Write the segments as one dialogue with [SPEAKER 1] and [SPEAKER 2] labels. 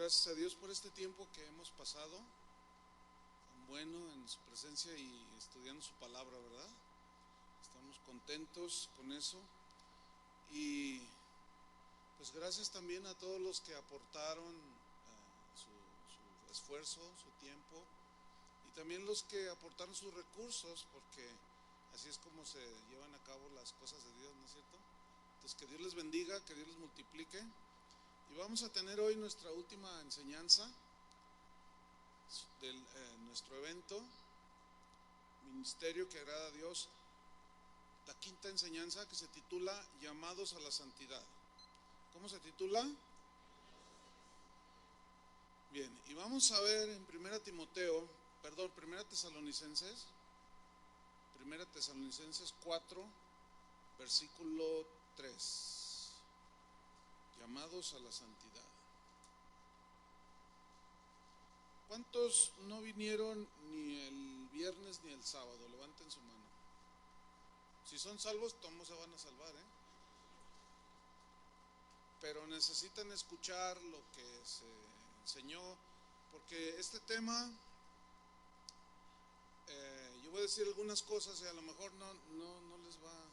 [SPEAKER 1] gracias a Dios por este tiempo que hemos pasado, tan bueno en su presencia y estudiando su palabra, ¿verdad? Estamos contentos con eso y pues gracias también a todos los que aportaron su esfuerzo, su tiempo y también los que aportaron sus recursos, porque así es como se llevan a cabo las cosas de Dios, ¿no es cierto? Entonces que Dios les bendiga, que Dios les multiplique. Y vamos a tener hoy nuestra última enseñanza de nuestro evento, Ministerio que agrada a Dios, la quinta enseñanza que se titula Llamados a la Santidad. ¿Cómo se titula? Bien, y vamos a ver en 1 Tesalonicenses 4, versículo 3. Llamados a la santidad. ¿Cuántos no vinieron ni el viernes ni el sábado? Levanten su mano. Si son salvos, todos se van a salvar, pero necesitan escuchar lo que se enseñó, porque este tema, yo voy a decir algunas cosas y a lo mejor no les va a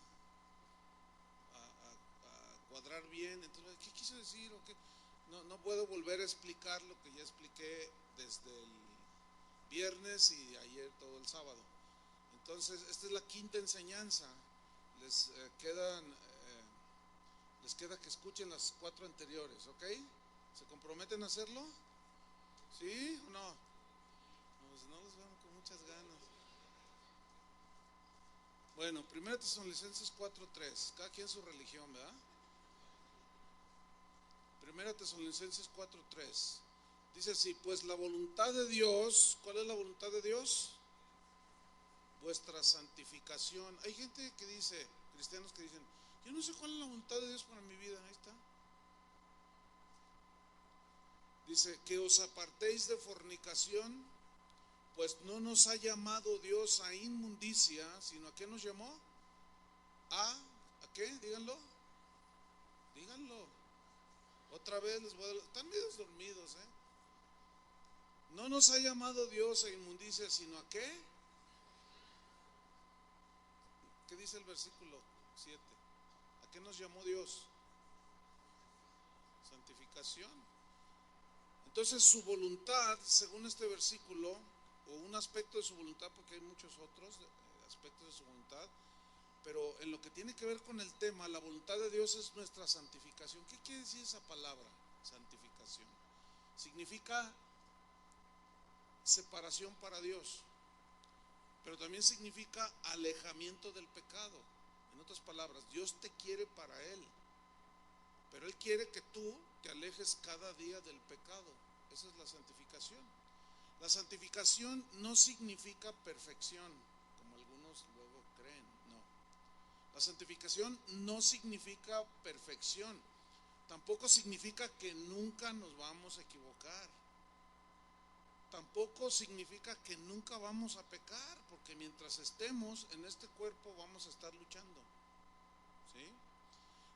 [SPEAKER 1] cuadrar bien. Entonces, ¿qué quiso decir? ¿O qué? No puedo volver a explicar lo que ya expliqué desde el viernes y ayer todo el sábado. Entonces, esta es la quinta enseñanza. Les queda que escuchen las 4 anteriores, ¿ok? ¿Se comprometen a hacerlo? ¿Sí o no? Pues no los veo con muchas ganas. Bueno, 1 Tesalonicenses 4:3. Cada quien su religión, ¿verdad? 1 Tesalonicenses 4:3. Dice así: pues la voluntad de Dios, ¿cuál es la voluntad de Dios? Vuestra santificación. Hay gente que dice, cristianos que dicen, yo no sé cuál es la voluntad de Dios para mi vida. Ahí está. Dice, que os apartéis de fornicación, pues no nos ha llamado Dios a inmundicia, sino ¿a qué nos llamó? ¿A qué? Díganlo. Otra vez les voy a... Están medio dormidos, No nos ha llamado Dios a inmundicia, sino ¿a qué? ¿Qué dice el versículo 7? ¿A qué nos llamó Dios? Santificación. Entonces su voluntad, según este versículo, o un aspecto de su voluntad, porque hay muchos otros aspectos de su voluntad, pero en lo que tiene que ver con el tema, la voluntad de Dios es nuestra santificación. ¿Qué quiere decir esa palabra, santificación? Significa separación para Dios, pero también significa alejamiento del pecado. En otras palabras, Dios te quiere para Él, pero Él quiere que tú te alejes cada día del pecado. Esa es la santificación. La santificación no significa perfección, como algunos luego creen, no. La santificación no significa perfección, tampoco significa que nunca nos vamos a equivocar, tampoco significa que nunca vamos a pecar, porque mientras estemos en este cuerpo vamos a estar luchando, ¿sí?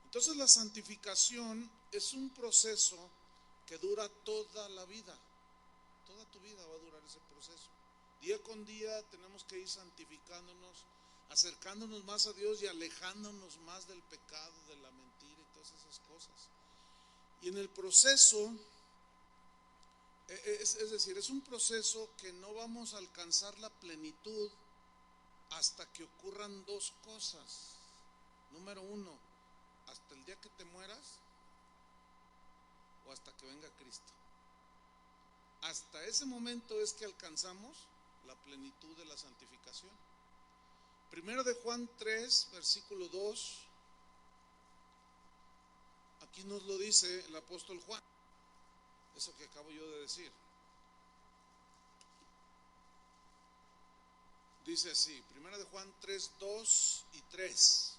[SPEAKER 1] Entonces la santificación es un proceso que dura toda la vida. Toda tu vida va a durar ese proceso. Día con día tenemos que ir santificándonos, acercándonos más a Dios y alejándonos más del pecado, de la mentira y todas esas cosas. Y en el proceso, es decir, es un proceso que no vamos a alcanzar la plenitud hasta que ocurran dos cosas. Número 1, hasta el día que te mueras o hasta que venga Cristo. Hasta ese momento es que alcanzamos la plenitud de la santificación. Primero de Juan 3, versículo 2. Aquí nos lo dice el apóstol Juan, eso que acabo yo de decir. Dice así, primero de Juan 3, 2 y 3.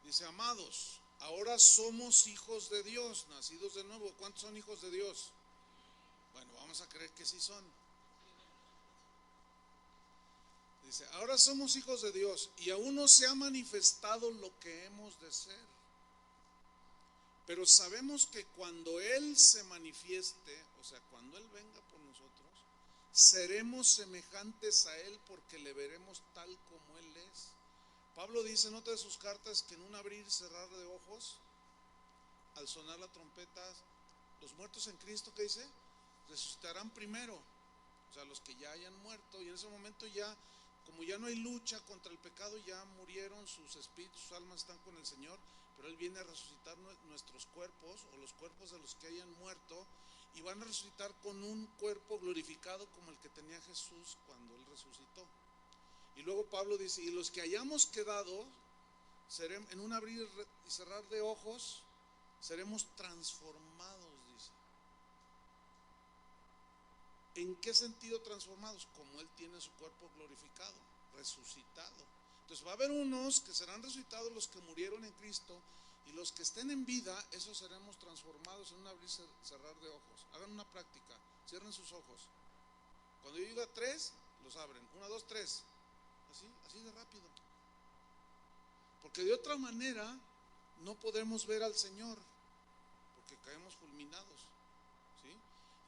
[SPEAKER 1] Dice, amados, ahora somos hijos de Dios, nacidos de nuevo. ¿Cuántos son hijos de Dios? Bueno, vamos a creer que sí son. Dice, ahora somos hijos de Dios y aún no se ha manifestado lo que hemos de ser. Pero sabemos que cuando Él se manifieste, o sea, cuando Él venga por nosotros, seremos semejantes a Él porque le veremos tal como Él es. Pablo dice en otra de sus cartas que en un abrir y cerrar de ojos, al sonar la trompeta, los muertos en Cristo, ¿qué dice? Resucitarán primero, o sea, los que ya hayan muerto, y en ese momento ya, como ya no hay lucha contra el pecado, ya murieron, sus espíritus, sus almas están con el Señor, pero Él viene a resucitar nuestros cuerpos, o los cuerpos de los que hayan muerto, y van a resucitar con un cuerpo glorificado como el que tenía Jesús cuando Él resucitó. Y luego Pablo dice, y los que hayamos quedado, seremos, en un abrir y cerrar de ojos, seremos transformados, dice. ¿En qué sentido transformados? Como Él tiene su cuerpo glorificado, resucitado. Entonces va a haber unos que serán resucitados, los que murieron en Cristo, y los que estén en vida, esos seremos transformados en un abrir y cerrar de ojos. Hagan una práctica, cierren sus ojos. Cuando yo diga 3, los abren. 1, 2, 3. Así de rápido. Porque de otra manera no podemos ver al Señor, porque caemos fulminados, ¿sí?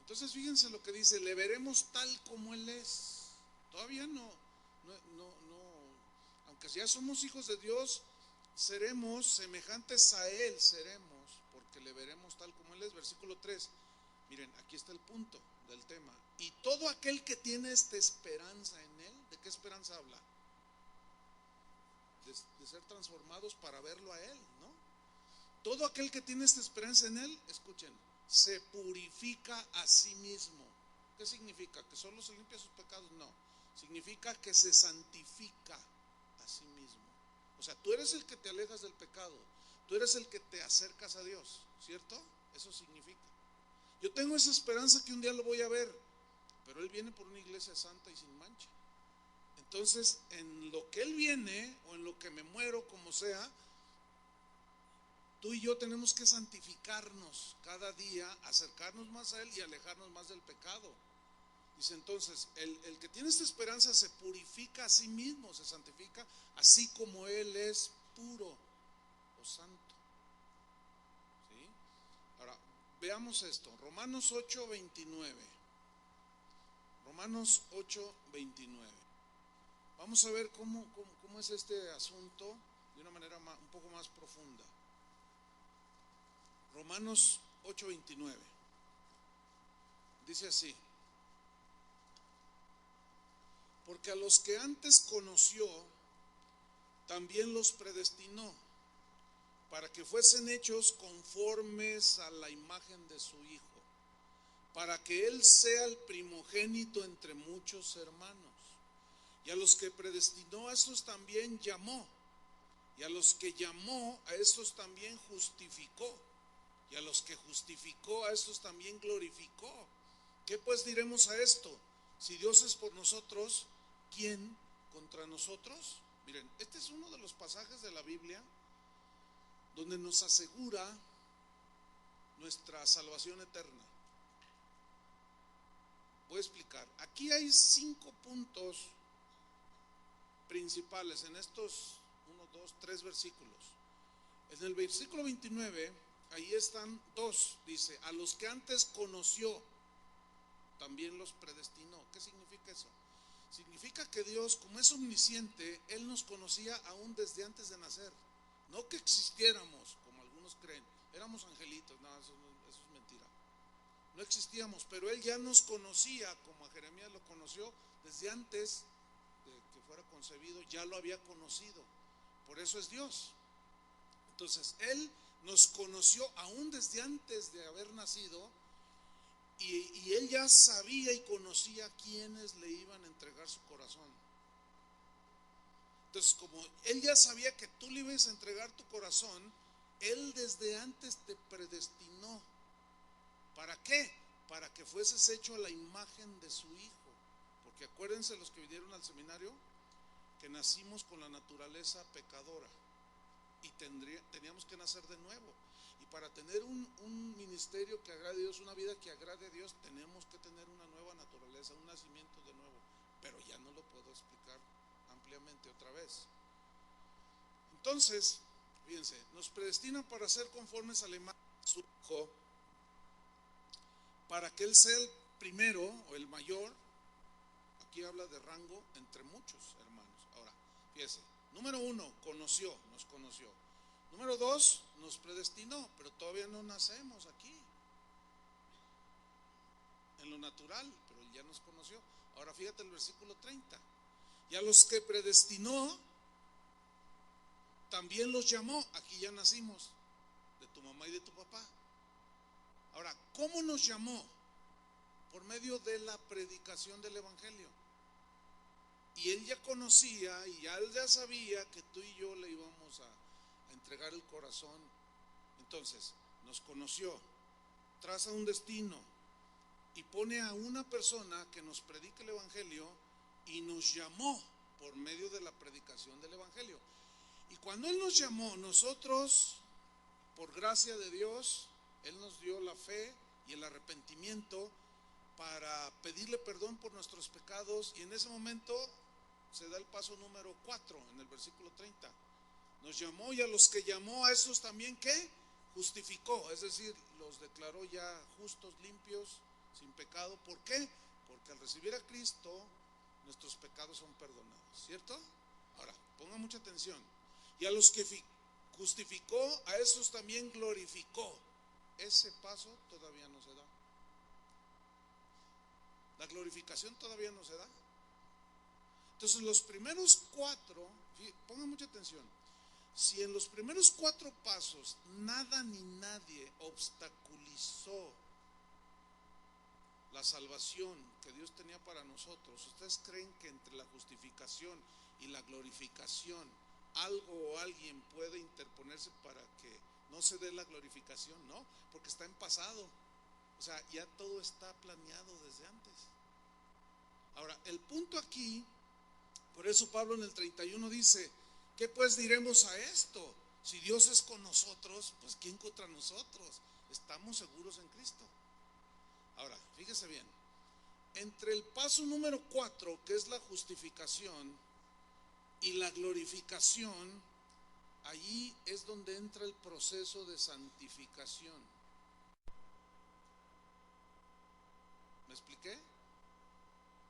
[SPEAKER 1] Entonces fíjense lo que dice, le veremos tal como Él es. Todavía no, aunque ya somos hijos de Dios, seremos semejantes a Él, porque le veremos tal como Él es. Versículo 3, miren, aquí está el punto del tema. Y todo aquel que tiene esta esperanza en Él, ¿de qué esperanza habla? De ser transformados para verlo a Él, ¿no? Todo aquel que tiene esta esperanza en Él, escuchen, se purifica a sí mismo. ¿Qué significa? ¿Que solo se limpia sus pecados? No, significa que se santifica a sí mismo. O sea, tú eres el que te alejas del pecado, tú eres el que te acercas a Dios, ¿cierto? Eso significa. Yo tengo esa esperanza que un día lo voy a ver, pero Él viene por una iglesia santa y sin mancha. Entonces, en lo que Él viene, o en lo que me muero, como sea, tú y yo tenemos que santificarnos cada día, acercarnos más a Él y alejarnos más del pecado. Dice entonces, el que tiene esta esperanza se purifica a sí mismo, se santifica, así como Él es puro o santo. ¿Sí? Ahora, veamos esto, Romanos 8:29. Romanos 8:29. Vamos a ver cómo es este asunto de una manera un poco más profunda. Romanos 8:29. Dice así: porque a los que antes conoció, también los predestinó, para que fuesen hechos conformes a la imagen de su Hijo, para que Él sea el primogénito entre muchos hermanos. Y a los que predestinó, a estos también llamó, y a los que llamó, a estos también justificó, y a los que justificó, a estos también glorificó. ¿Qué pues diremos a esto? Si Dios es por nosotros, ¿quién contra nosotros? Miren, este es uno de los pasajes de la Biblia donde nos asegura nuestra salvación eterna. Voy a explicar. Aquí hay 5 puntos principales en estos 1, 2, 3 versículos. En el versículo 29, ahí están 2, dice, a los que antes conoció, también los predestinó. ¿Qué significa eso? Significa que Dios, como es omnisciente, Él nos conocía aún desde antes de nacer. No que existiéramos, como algunos creen, éramos angelitos, no, eso es mentira. No existíamos, pero Él ya nos conocía, como a Jeremías lo conoció desde antes de que fuera concebido, ya lo había conocido. Por eso es Dios. Entonces, Él nos conoció aún desde antes de haber nacido, y Él ya sabía y conocía quiénes le iban a entregar su corazón. Entonces, como Él ya sabía que tú le ibas a entregar tu corazón, Él desde antes te predestinó. ¿Para qué? Para que fueses hecho a la imagen de su Hijo. Porque acuérdense los que vinieron al seminario, que nacimos con la naturaleza pecadora y teníamos que nacer de nuevo. Y para tener un ministerio que agrade a Dios, una vida que agrade a Dios, tenemos que tener una nueva naturaleza, un nacimiento de nuevo. Pero ya no lo puedo explicar ampliamente otra vez. Entonces, Fíjense, nos predestina para ser conformes a la imagen de su Hijo, para que Él sea el primero o el mayor. Aquí habla de rango entre muchos hermanos. Ahora, fíjense, número 1, nos conoció. Número 2, nos predestinó, pero todavía no nacemos aquí, en lo natural, pero Él ya nos conoció. Ahora fíjate el versículo 30. Y a los que predestinó, también los llamó. Aquí ya nacimos, de tu mamá y de tu papá. Ahora, ¿cómo nos llamó? Por medio de la predicación del Evangelio. Y Él ya conocía y Él ya sabía que tú y yo le íbamos a entregar el corazón. Entonces, nos conoció, traza un destino y pone a una persona que nos predique el Evangelio y nos llamó por medio de la predicación del Evangelio. Y cuando Él nos llamó, nosotros, por gracia de Dios, Él nos dio la fe y el arrepentimiento para pedirle perdón por nuestros pecados, y en ese momento se da el paso número 4 en el versículo 30. Nos llamó, y a los que llamó, a esos también, ¿qué? Justificó, es decir, los declaró ya justos, limpios, sin pecado. ¿Por qué? Porque al recibir a Cristo nuestros pecados son perdonados, ¿cierto? Ahora, ponga mucha atención. Y a los que justificó, a esos también glorificó. Ese paso todavía no se da. La glorificación todavía no se da. Entonces los primeros 4, pongan mucha atención, si en los primeros 4 pasos nada ni nadie obstaculizó la salvación que Dios tenía para nosotros, ¿ustedes creen que entre la justificación y la glorificación algo o alguien puede interponerse para que no se dé la glorificación? No, porque está en pasado. O sea, ya todo está planeado desde antes. Ahora, el punto aquí, por eso Pablo en el 31 dice, ¿qué pues diremos a esto? Si Dios es con nosotros, pues ¿quién contra nosotros? Estamos seguros en Cristo. Ahora, fíjese bien, entre el paso número 4, que es la justificación, y la glorificación, allí es donde entra el proceso de santificación. ¿Me expliqué?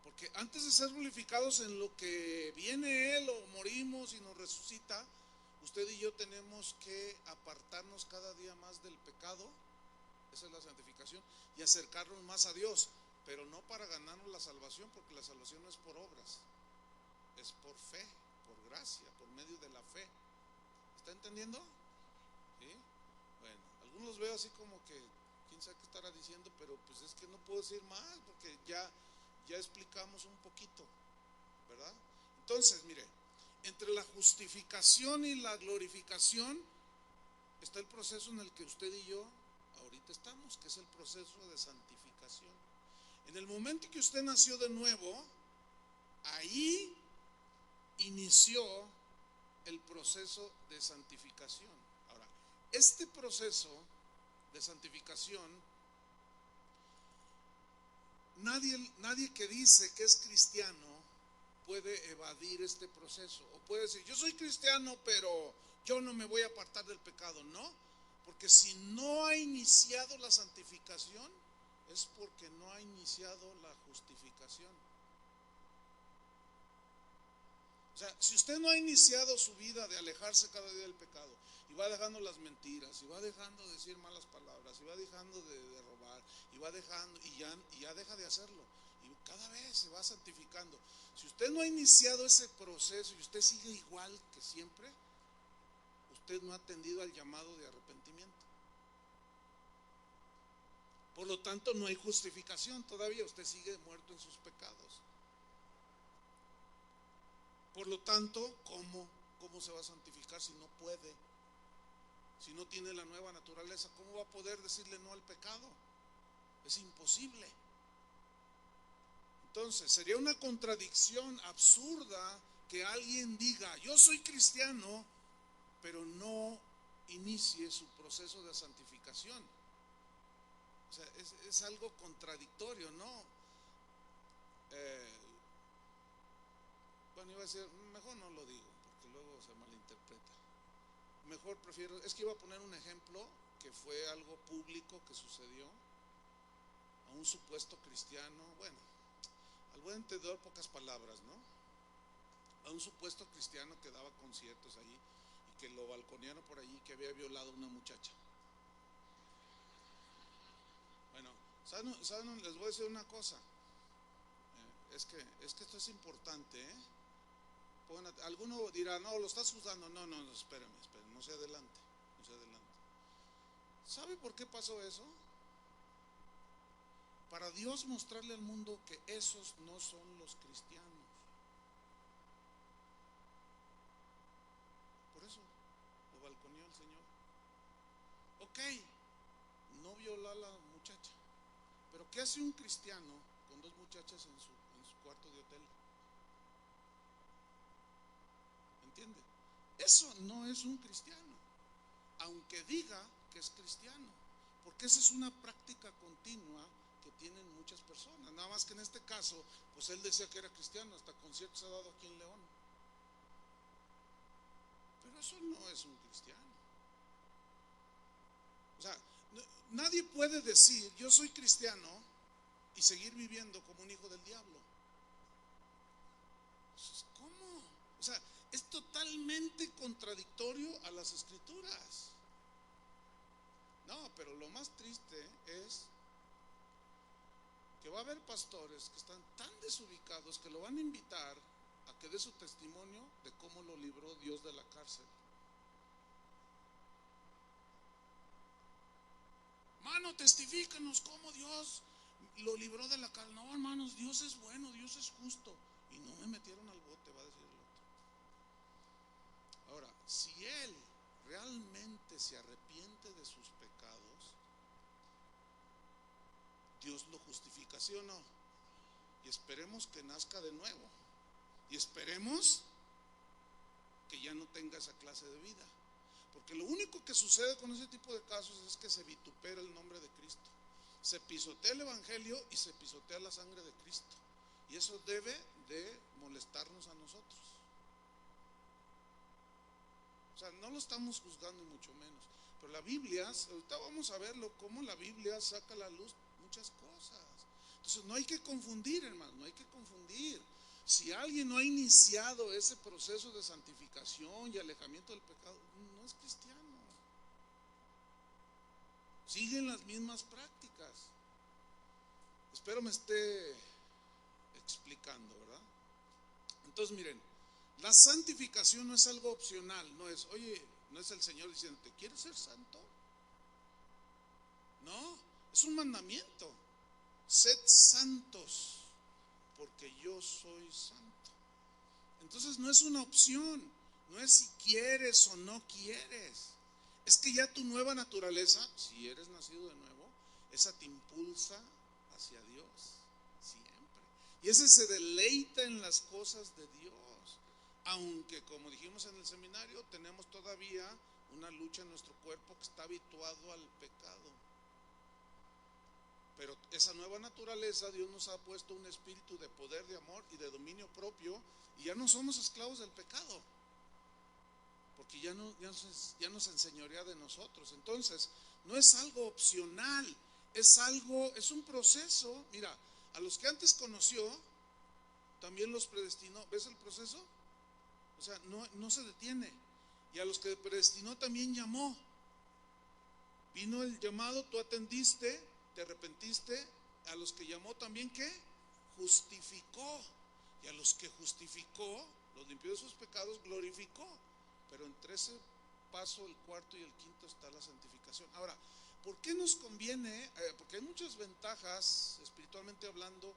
[SPEAKER 1] Porque antes de ser glorificados en lo que viene Él o morimos y nos resucita, usted y yo tenemos que apartarnos cada día más del pecado, esa es la santificación, y acercarnos más a Dios, pero no para ganarnos la salvación, porque la salvación no es por obras, es por fe, por gracia, por medio de la fe. ¿Está entendiendo? ¿Sí? Bueno, algunos los veo así como que quién sabe qué estará diciendo, pero pues es que no puedo decir más porque ya explicamos un poquito, ¿verdad? Entonces, mire, entre la justificación y la glorificación está el proceso en el que usted y yo ahorita estamos, que es el proceso de santificación. En el momento que usted nació de nuevo, ahí inició el proceso de santificación. Ahora, este proceso de santificación, nadie que dice que es cristiano puede evadir este proceso, o puede decir, yo soy cristiano, pero yo no me voy a apartar del pecado. No, porque si no ha iniciado la santificación, es porque no ha iniciado la justificación. O sea, si usted no ha iniciado su vida de alejarse cada día del pecado, y va dejando las mentiras, y va dejando de decir malas palabras, y va dejando de robar, y va dejando, y ya deja de hacerlo, y cada vez se va santificando. Si usted no ha iniciado ese proceso y usted sigue igual que siempre, usted no ha atendido al llamado de arrepentimiento. Por lo tanto, no hay justificación todavía, usted sigue muerto en sus pecados. Por lo tanto, ¿cómo se va a santificar si no puede? Si no tiene la nueva naturaleza, ¿cómo va a poder decirle no al pecado? Es imposible. Entonces, sería una contradicción absurda que alguien diga, yo soy cristiano, pero no inicie su proceso de santificación. O sea, es algo contradictorio, ¿no? Bueno, iba a decir, mejor no lo digo, porque luego se malinterpreta. mejor prefiero, es que iba a poner un ejemplo que fue algo público que sucedió a un supuesto cristiano, bueno, al buen entendedor pocas palabras, ¿no? A un supuesto cristiano que daba conciertos allí y que lo balconearon por allí, que había violado a una muchacha. Bueno, ¿saben? Les voy a decir una cosa, es que esto es importante, ¿eh? Alguno dirá, no, lo estás juzgando, no, espérame, no se adelante, no se adelante. ¿Sabe por qué pasó eso? Para Dios mostrarle al mundo que esos no son los cristianos. Por eso lo balconeó el Señor. Ok, no violó a la muchacha, pero ¿qué hace un cristiano con dos muchachas en su cuarto de hotel? ¿Entiende? Eso no es un cristiano, aunque diga que es cristiano, porque esa es una práctica continua que tienen muchas personas. Nada más que en este caso, pues él decía que era cristiano, hasta conciertos ha dado aquí en León. Pero eso no es un cristiano. O sea, nadie puede decir yo soy cristiano y seguir viviendo como un hijo del diablo. ¿Cómo? O sea, es totalmente contradictorio a las escrituras. No, pero lo más triste es que va a haber pastores que están tan desubicados que lo van a invitar a que dé su testimonio de cómo lo libró Dios de la cárcel. Mano, testifícanos cómo Dios lo libró de la cárcel. No, hermanos, Dios es bueno, Dios es justo. Y no me metieron al bote, va a decir el otro. Ahora, si él realmente se arrepiente de sus pecados, Dios lo justifica, ¿sí o no? Y esperemos que nazca de nuevo. Y esperemos que ya no tenga esa clase de vida. Porque lo único que sucede con ese tipo de casos es que se vitupera el nombre de Cristo. Se pisotea el evangelio y se pisotea la sangre de Cristo. Y eso debe de molestarnos a nosotros. O sea, no lo estamos juzgando y mucho menos. Pero la Biblia, ahorita vamos a verlo, cómo la Biblia saca a la luz muchas cosas. Entonces no hay que confundir, hermano, no hay que confundir. Si alguien no ha iniciado ese proceso de santificación y alejamiento del pecado, no es cristiano. Siguen las mismas prácticas. Espero me esté explicando, ¿verdad? Entonces miren, la santificación no es algo opcional, no es, oye, no es el Señor diciendo, ¿quieres ser santo? No, es un mandamiento. Sed santos, porque yo soy santo. Entonces no es una opción, no es si quieres o no quieres. Es que ya tu nueva naturaleza, si eres nacido de nuevo, esa te impulsa hacia Dios siempre. Y ese se deleita en las cosas de Dios. Aunque, como dijimos en el seminario, tenemos todavía una lucha en nuestro cuerpo que está habituado al pecado. Pero esa nueva naturaleza, Dios nos ha puesto un espíritu de poder, de amor y de dominio propio, y ya no somos esclavos del pecado, porque ya nos enseñorea de nosotros. Entonces, no es algo opcional, es un proceso. Mira, a los que antes conoció, también los predestinó. ¿Ves el proceso? O sea, no se detiene. Y a los que predestinó también llamó. Vino el llamado, tú atendiste, te arrepentiste. A los que llamó también, ¿qué? Justificó. Y a los que justificó, los limpió de sus pecados, glorificó. Pero entre ese paso, el cuarto y el quinto, está la santificación. Ahora, ¿por qué nos conviene? Porque hay muchas ventajas, espiritualmente hablando,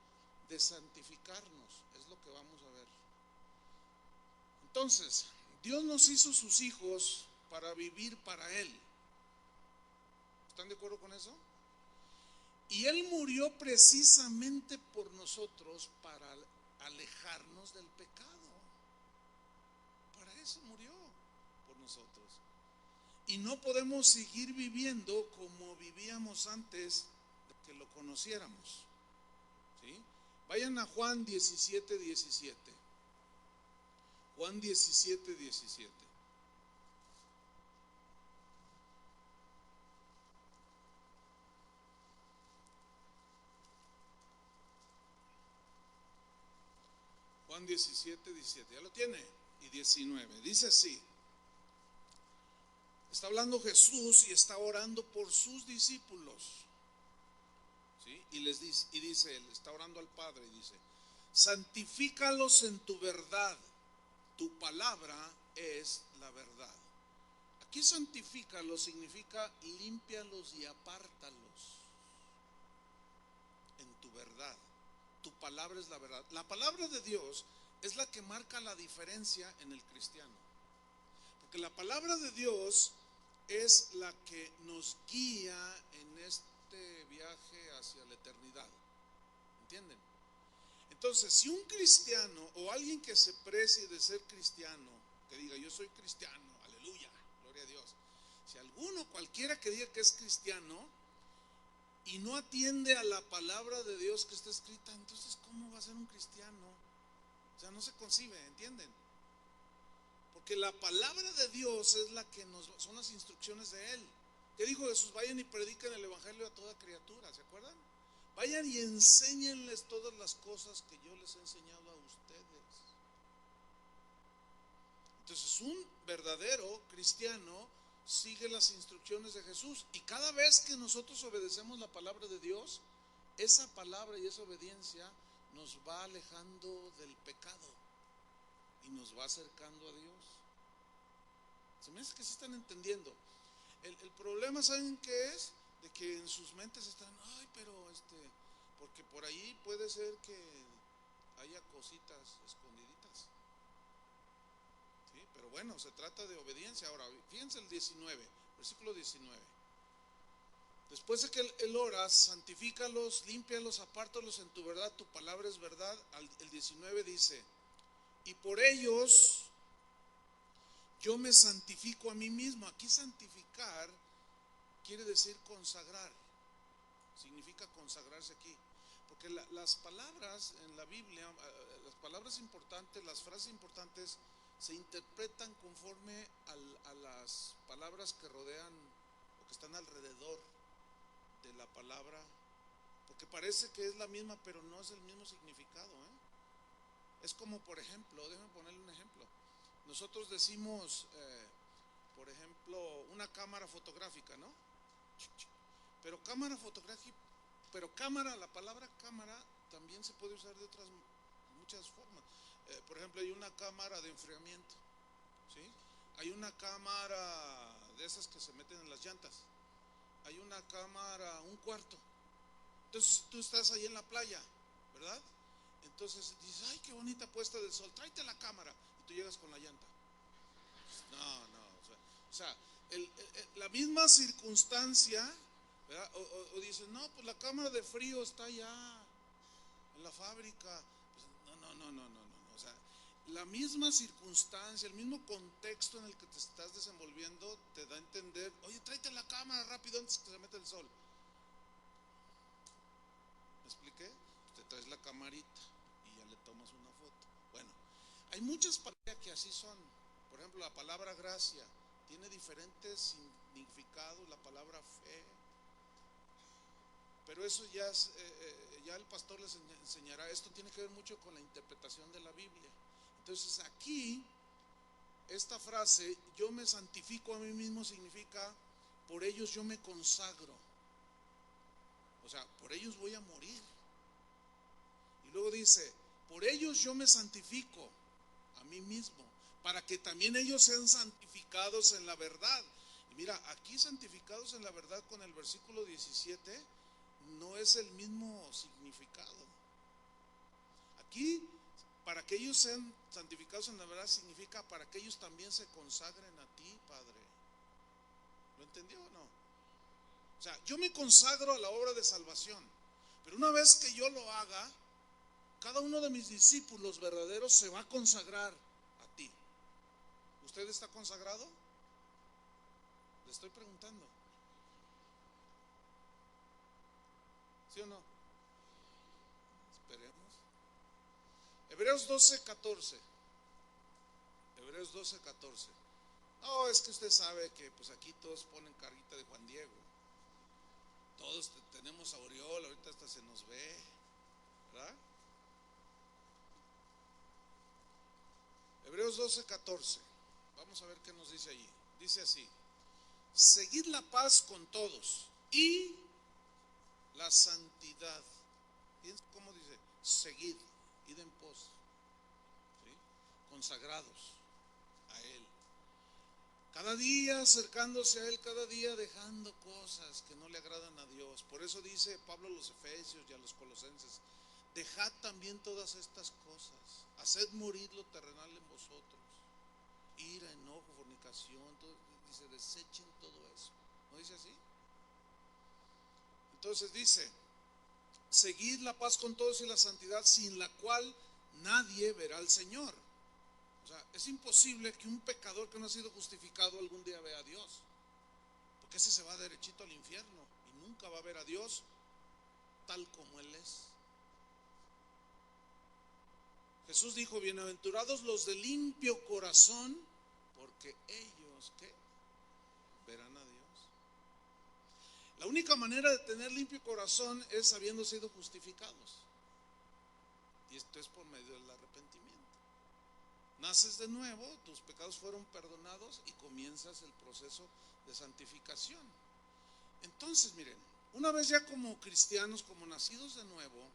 [SPEAKER 1] de santificarnos. Es lo que vamos a ver. Entonces, Dios nos hizo sus hijos para vivir para Él. ¿Están de acuerdo con eso? Y Él murió precisamente por nosotros, para alejarnos del pecado. Para eso murió, por nosotros. Y no podemos seguir viviendo como vivíamos antes de que lo conociéramos. ¿Sí? Vayan a Juan 17:17. Juan 17:17. Juan 17, 17, ya lo tiene, y 19, dice así. Está hablando Jesús y está orando por sus discípulos, ¿sí? Y dice él, está orando al Padre y dice: santifícalos en tu verdad, tu palabra es la verdad. Aquí santifícalos significa límpialos y apártalos en tu verdad. Tu palabra es la verdad. La palabra de Dios es la que marca la diferencia en el cristiano, porque la palabra de Dios es la que nos guía en este viaje hacia la eternidad. ¿Entienden? Entonces, si un cristiano o alguien que se precie de ser cristiano, que diga yo soy cristiano, aleluya, gloria a Dios, si alguno, cualquiera que diga que es cristiano y no atiende a la palabra de Dios que está escrita, entonces ¿cómo va a ser un cristiano? O sea, no se concibe, ¿entienden? Porque la palabra de Dios es la que son las instrucciones de Él. ¿Qué dijo Jesús? Vayan y prediquen el evangelio a toda criatura, ¿se acuerdan? Vayan y enséñenles todas las cosas que yo les he enseñado a ustedes. Entonces, un verdadero cristiano sigue las instrucciones de Jesús, y cada vez que nosotros obedecemos la palabra de Dios, esa palabra y esa obediencia nos va alejando del pecado y nos va acercando a Dios. Se me hace que se están entendiendo. El problema, ¿saben qué es? De que en sus mentes están, ay, pero porque por ahí puede ser que haya cositas escondiditas. ¿Sí? Pero bueno, se trata de obediencia. Ahora, fíjense el 19, versículo 19. Después de que él ora, santifícalos, límpialos, apártalos en tu verdad, tu palabra es verdad. El 19 dice: y por ellos yo me santifico a mí mismo. Aquí santificar quiere decir consagrar. Significa consagrarse aquí. Porque las palabras en la Biblia, las palabras importantes, las frases importantes, se interpretan conforme a las palabras que rodean o que están alrededor de la palabra. Porque parece que es la misma, pero no es el mismo significado, ¿eh? Es como, por ejemplo, déjenme ponerle un ejemplo. Nosotros decimos, por ejemplo, una cámara fotográfica, ¿no? Pero cámara, la palabra cámara también se puede usar de otras muchas formas. Por ejemplo, hay una cámara de enfriamiento, ¿sí? Hay una cámara de esas que se meten en las llantas. Hay una cámara, un cuarto. Entonces tú estás ahí en la playa, ¿verdad? Entonces dices, ay, qué bonita puesta del sol, tráete la cámara, y tú llegas con la llanta. No, o sea, la misma circunstancia, ¿verdad? O dices, no, pues la cámara de frío está allá en la fábrica. Pues, no. O sea, la misma circunstancia, el mismo contexto en el que te estás desenvolviendo te da a entender, oye, tráete la cámara rápido antes que se meta el sol. ¿Me expliqué? Te traes la camarita y ya le tomas una foto. Bueno, hay muchas palabras que así son. Por ejemplo, la palabra gracia tiene diferentes significados, la palabra fe. Pero eso ya el pastor les enseñará. Esto tiene que ver mucho con la interpretación de la Biblia. Entonces aquí, esta frase, yo me santifico a mí mismo, significa, por ellos yo me consagro. O sea, por ellos voy a morir. Y luego dice, por ellos yo me santifico a mí mismo, para que también ellos sean santificados en la verdad. Y mira, aquí santificados en la verdad con el versículo 17 no es el mismo significado. Aquí, para que ellos sean santificados en la verdad, significa para que ellos también se consagren a ti, Padre. ¿Lo entendió o no? O sea, yo me consagro a la obra de salvación, pero una vez que yo lo haga, cada uno de mis discípulos verdaderos se va a consagrar a ti. ¿Usted está consagrado? Le estoy preguntando. ¿Sí o no? Esperemos. Hebreos 12:14. Hebreos 12:14. No, es que usted sabe que pues aquí todos ponen carita de Juan Diego. Todos tenemos aureola, ahorita hasta se nos ve, ¿verdad? Hebreos 12:14. Vamos a ver qué nos dice allí. Dice así: seguid la paz con todos y la santidad. Fíjense cómo dice: seguid, id en pos, ¿sí? Consagrados a Él. Cada día acercándose a Él, cada día dejando cosas que no le agradan a Dios. Por eso dice Pablo a los Efesios y a los Colosenses: dejad también todas estas cosas, haced morir lo terrenal en vosotros, ira, enojo, fornicación, todo, dice, desechen todo eso. ¿No dice así? Entonces dice: seguid la paz con todos y la santidad, sin la cual nadie verá al Señor. O sea, es imposible que un pecador que no ha sido justificado algún día vea a Dios, porque ese se va derechito al infierno y nunca va a ver a Dios tal como Él es. Jesús dijo: bienaventurados los de limpio corazón, porque ellos, ¿qué? Verán a Dios. La única manera de tener limpio corazón es habiendo sido justificados, y esto es por medio del arrepentimiento. Naces de nuevo, tus pecados fueron perdonados y comienzas el proceso de santificación. Entonces, miren, una vez ya como cristianos, como nacidos de nuevo,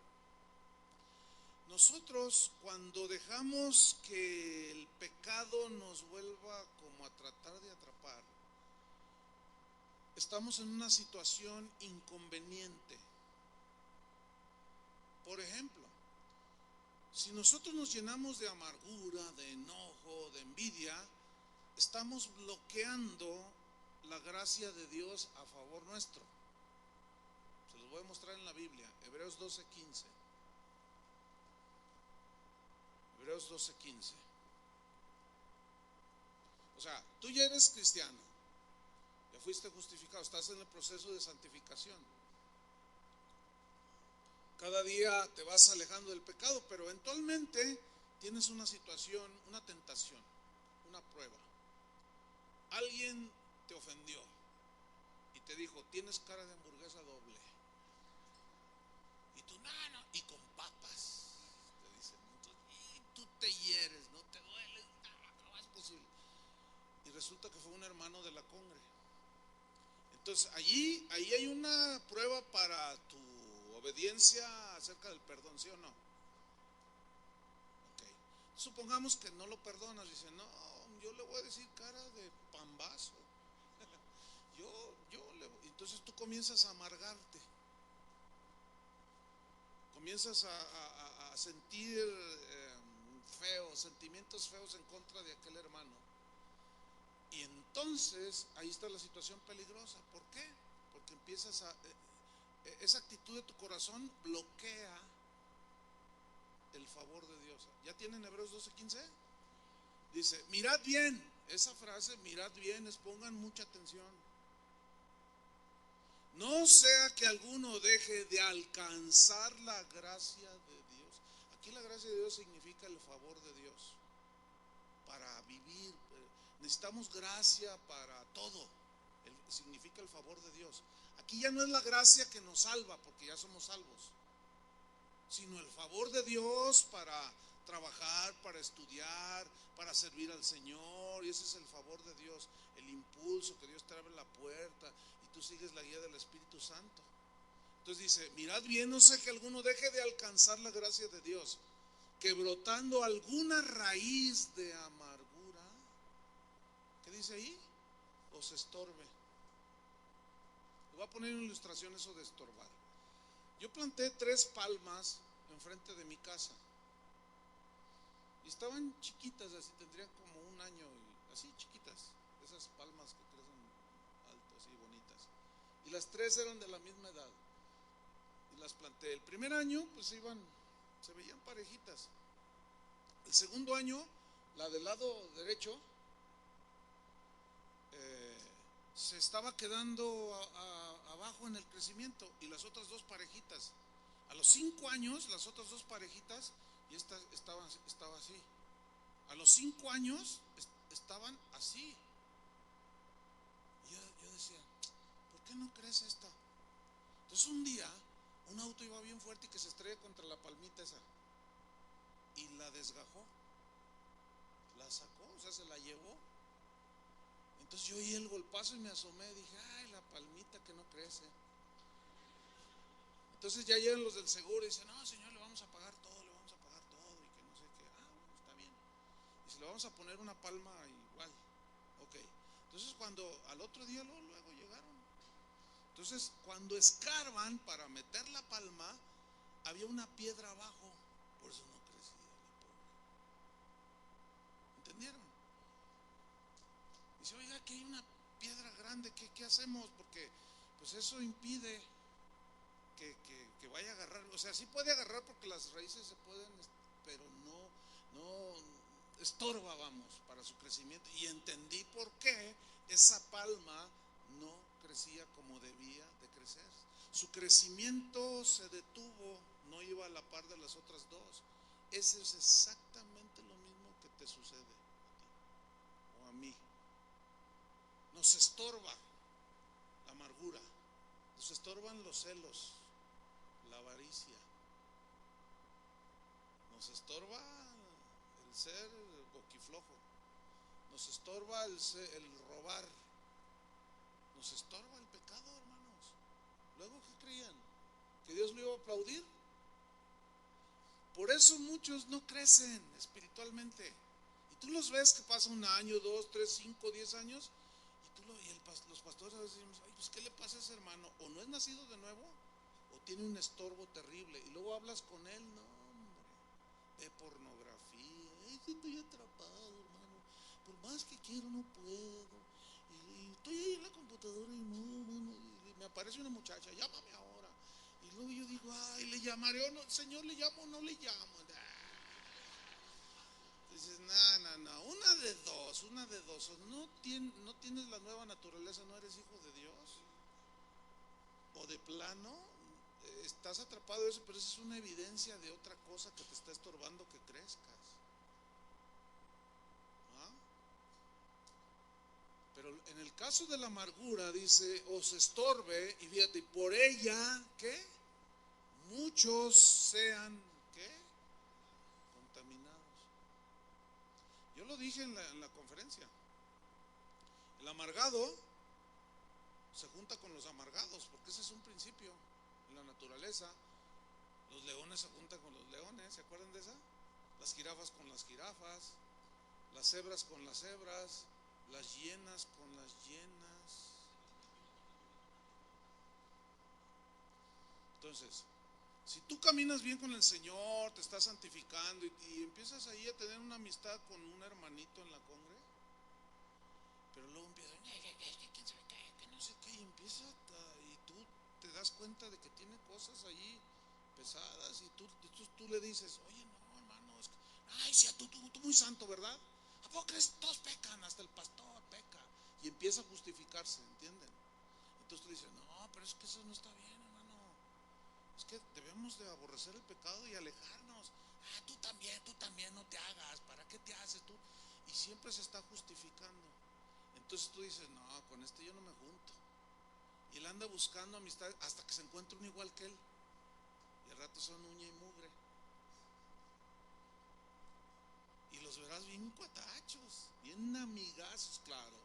[SPEAKER 1] nosotros cuando dejamos que el pecado nos vuelva como a tratar de atrapar, estamos en una situación inconveniente. Por ejemplo, si nosotros nos llenamos de amargura, de enojo, de envidia, estamos bloqueando la gracia de Dios a favor nuestro. Se los voy a mostrar en la Biblia, Hebreos 12:15. Hebreos 12:15. O sea, tú ya eres cristiano, ya fuiste justificado, estás en el proceso de santificación. Cada día te vas alejando del pecado, pero eventualmente tienes una situación, una tentación, una prueba. Alguien te ofendió y te dijo: tienes cara de hamburguesa doble. Y tú: no, y con papas, te dicen. Y tú te hieres, no te duele, no es posible. Y resulta que fue un hermano de la congre. Entonces ahí hay una prueba para tu obediencia acerca del perdón, ¿sí o no? Okay. Supongamos que no lo perdonas, dice: no, yo le voy a decir cara de pambazo. Entonces tú comienzas a amargarte, comienzas a sentir sentimientos feos en contra de aquel hermano. Y entonces ahí está la situación peligrosa. ¿Por qué? Porque empiezas esa actitud de tu corazón bloquea el favor de Dios. ¿Ya tienen Hebreos 12:15? Dice: mirad bien. Esa frase, mirad bien, pongan mucha atención. No sea que alguno deje de alcanzar la gracia de Dios. Aquí la gracia de Dios significa el favor de Dios para vivir. Necesitamos gracia para todo. Significa el favor de Dios. Aquí ya no es la gracia que nos salva, porque ya somos salvos, sino el favor de Dios para trabajar, para estudiar, para servir al Señor. Y ese es el favor de Dios, el impulso que Dios te abre la puerta y tú sigues la guía del Espíritu Santo. Entonces dice: mirad bien, no sea que alguno deje de alcanzar la gracia de Dios, que brotando alguna raíz de amargura, ¿qué dice ahí? Os estorbe. Le voy a poner en ilustración eso de estorbar. Yo planté 3 palmas enfrente de mi casa y estaban chiquitas, así tendrían como 1 año, y así chiquitas, esas palmas que crecen altas y bonitas, y las 3 eran de la misma edad y las planté. El primer año pues se veían parejitas. El segundo año, la del lado derecho se estaba quedando abajo en el crecimiento, y las otras 2 parejitas. A los 5 años, las otras 2 parejitas, y esta estaba así. A los 5 años estaban así. Y yo decía: ¿por qué no crece esta? Entonces un día, un auto iba bien fuerte y que se estrella contra la palmita esa, y la desgajó, la sacó, o sea, se la llevó. Entonces yo oí el golpazo y me asomé y dije, ay, la palmita que no crece. Entonces ya llegan los del seguro y dicen, no, señor, le vamos a pagar todo, le vamos a pagar todo, y que no sé qué. Ah, bueno, está bien. Y si le vamos a poner una palma igual, ok. Entonces cuando al otro día luego llegaron. Entonces cuando escarban para meter la palma, había una piedra abajo, por eso no crecía la pobre. ¿Entendieron? Dice, oiga, aquí hay una piedra grande, ¿qué hacemos? Porque pues eso impide que vaya a agarrar. O sea, sí puede agarrar porque las raíces se pueden, pero no estorba, vamos, para su crecimiento. Y entendí por qué esa palma no crecía como debía de crecer. Su crecimiento se detuvo, no iba a la par de las otras dos. Ese es exactamente lo mismo que te sucede a ti o a mí. Nos estorba la amargura, nos estorban los celos, la avaricia, nos estorba el ser boquiflojo, nos estorba el robar, nos estorba el pecado, hermanos. Luego, ¿qué creían? ¿Que Dios lo iba a aplaudir? Por eso muchos no crecen espiritualmente. Y tú los ves que pasa un año, 2, 3, 5, 10 años, los pastores a veces decimos, ay, pues ¿qué le pasa a ese hermano? O no es nacido de nuevo, o tiene un estorbo terrible. Y luego hablas con él, no, hombre, de pornografía. Estoy atrapado, hermano. Por más que quiero, no puedo. Y estoy ahí en la computadora y no, y me aparece una muchacha, llámame ahora. Y luego yo digo, ay, le llamaré, o no, Señor, le llamo o no le llamo. Dices, no, una de dos, o no tienes la nueva naturaleza, no eres hijo de Dios, o de plano estás atrapado de eso, pero eso es una evidencia de otra cosa que te está estorbando que crezcas. ¿Ah? Pero en el caso de la amargura dice, os estorbe, y fíjate, y por ella, ¿qué? Muchos sean, ¿qué? Contaminados. Yo lo dije en la conferencia. El amargado se junta con los amargados, porque ese es un principio en la naturaleza. Los leones se juntan con los leones, ¿se acuerdan de esa? Las jirafas con las jirafas, las cebras con las cebras, las hienas con las hienas. Entonces, si tú caminas bien con el Señor, te estás santificando y empiezas ahí a tener una amistad con un hermanito en la congre, pero luego empieza, quién sabe qué, que no sé qué, y empieza y tú te das cuenta de que tiene cosas allí pesadas y tú le dices, oye, no, hermano, ay, sí, tú muy santo, ¿verdad? ¿A poco crees? Todos pecan, hasta el pastor peca, y empieza a justificarse, ¿entienden? Entonces tú dices, no, pero es que eso no está bien, hermano, es que debemos de aborrecer el pecado y alejarnos. Ah, tú también, no te hagas, ¿para qué te haces tú? Y siempre se está justificando. Entonces tú dices, no, con este yo no me junto. Y él anda buscando amistad hasta que se encuentra uno igual que él. Y al rato son uña y mugre. Y los verás bien cuatachos, bien amigazos, claro.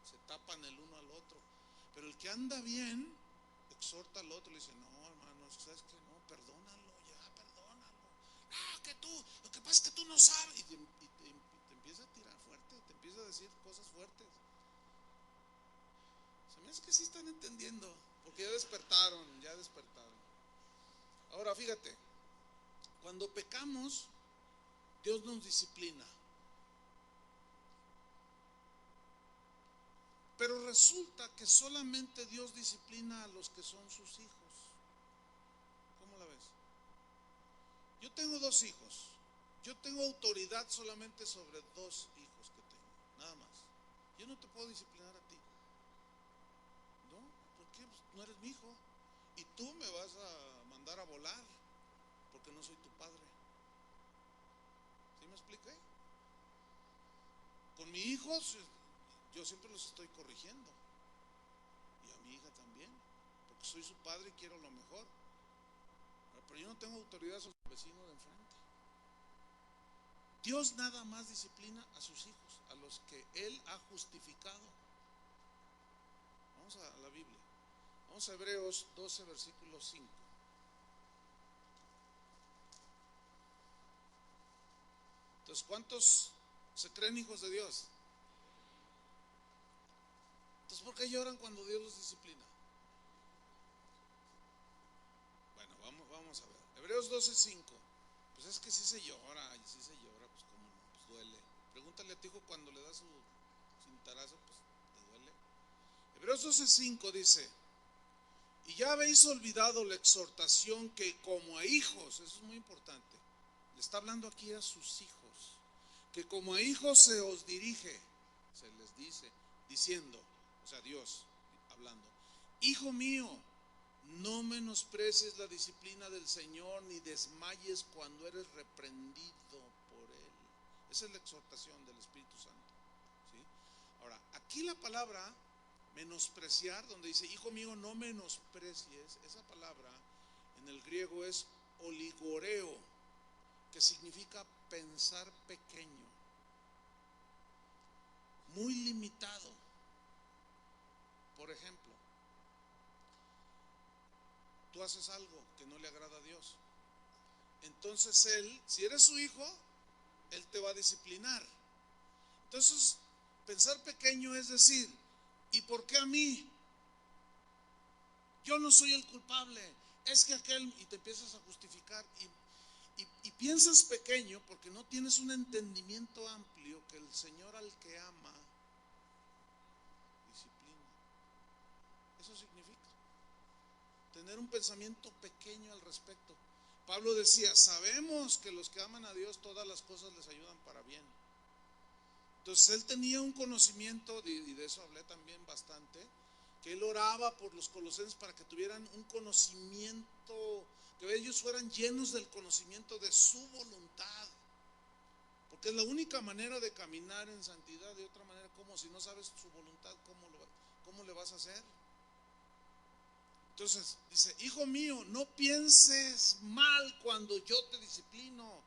[SPEAKER 1] Se tapan el uno al otro. Pero el que anda bien, exhorta al otro y le dice, no, hermano, ¿sabes qué? No, perdónalo, ya, perdónalo. No, que tú, lo que pasa es que tú no sabes. Y te empieza a tirar fuerte, te empieza a decir cosas fuertes. Se me hace que sí están entendiendo, porque ya despertaron, ya despertaron. Ahora fíjate, cuando pecamos, Dios nos disciplina. Pero resulta que solamente Dios disciplina a los que son sus hijos. ¿Cómo la ves? Yo tengo 2 hijos. Yo tengo autoridad solamente sobre 2 hijos que tengo, nada más. Yo no te puedo disciplinar a ti, ¿no? Porque pues, no eres mi hijo. Y tú me vas a mandar a volar porque no soy tu padre. ¿Sí me expliqué? Con mi hijo yo siempre los estoy corrigiendo. Y a mi hija también. Porque soy su padre y quiero lo mejor. Pero yo no tengo autoridad sobre el vecino de enfrente. Dios nada más disciplina a sus hijos, a los que Él ha justificado. Vamos a la Biblia. Vamos a Hebreos 12, versículo 5. Entonces, ¿cuántos se creen hijos de Dios? Entonces, ¿por qué lloran cuando Dios los disciplina? Bueno, vamos a ver. Hebreos 12, 5. Pues es que sí se llora, y sí se llora, pues cómo no, pues duele. Pregúntale a tu hijo cuando le da su cintarazo, pues te duele. Hebreos 12, 5 dice: y ya habéis olvidado la exhortación que como a hijos, eso es muy importante, le está hablando aquí a sus hijos, que como a hijos se os dirige, se les dice, diciendo, o sea, Dios hablando: hijo mío, no menosprecies la disciplina del Señor, ni desmayes cuando eres reprendido por Él. Esa es la exhortación del Espíritu Santo, ¿sí? Ahora, aquí la palabra menospreciar, donde dice hijo mío no menosprecies, esa palabra en el griego es oligoreo, que significa pensar pequeño, muy limitado. Por ejemplo, tú haces algo que no le agrada a Dios, entonces Él, si eres su hijo, Él te va a disciplinar. Entonces, pensar pequeño es decir, ¿y por qué a mí? Yo no soy el culpable, es que aquel, y te empiezas a justificar y piensas pequeño porque no tienes un entendimiento amplio que el Señor al que ama disciplina. Eso significa tener un pensamiento pequeño al respecto. Pablo decía, sabemos que los que aman a Dios todas las cosas les ayudan para bien. Entonces él tenía un conocimiento, y de eso hablé también bastante, que él oraba por los colosenses para que tuvieran un conocimiento, que ellos fueran llenos del conocimiento de su voluntad, porque es la única manera de caminar en santidad. De otra manera, ¿cómo? Si no sabes su voluntad, ¿cómo le vas a hacer? Entonces dice, hijo mío, no pienses mal cuando yo te disciplino,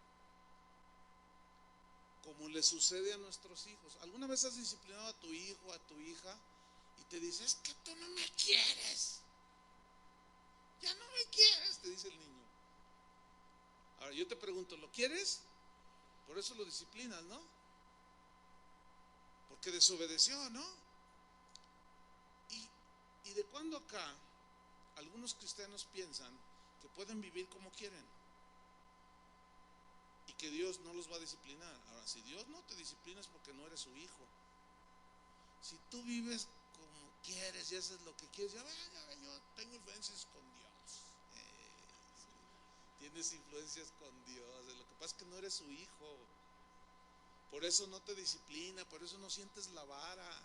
[SPEAKER 1] como le sucede a nuestros hijos. ¿Alguna vez has disciplinado a tu hijo, a tu hija, y te dice, es que tú no me quieres, ya no me quieres, te dice el niño? Ahora yo te pregunto, ¿lo quieres? Por eso lo disciplinas, ¿no? Porque desobedeció, ¿no? Y de cuando acá algunos cristianos piensan que pueden vivir como quieren y que Dios no los va a disciplinar. Ahora, si Dios no te disciplina es porque no eres su hijo. Si tú vives como quieres y haces lo que quieres, ya yo tengo influencias con Dios. Tienes influencias con Dios. Lo que pasa es que no eres su hijo. Por eso no te disciplina, por eso no sientes la vara.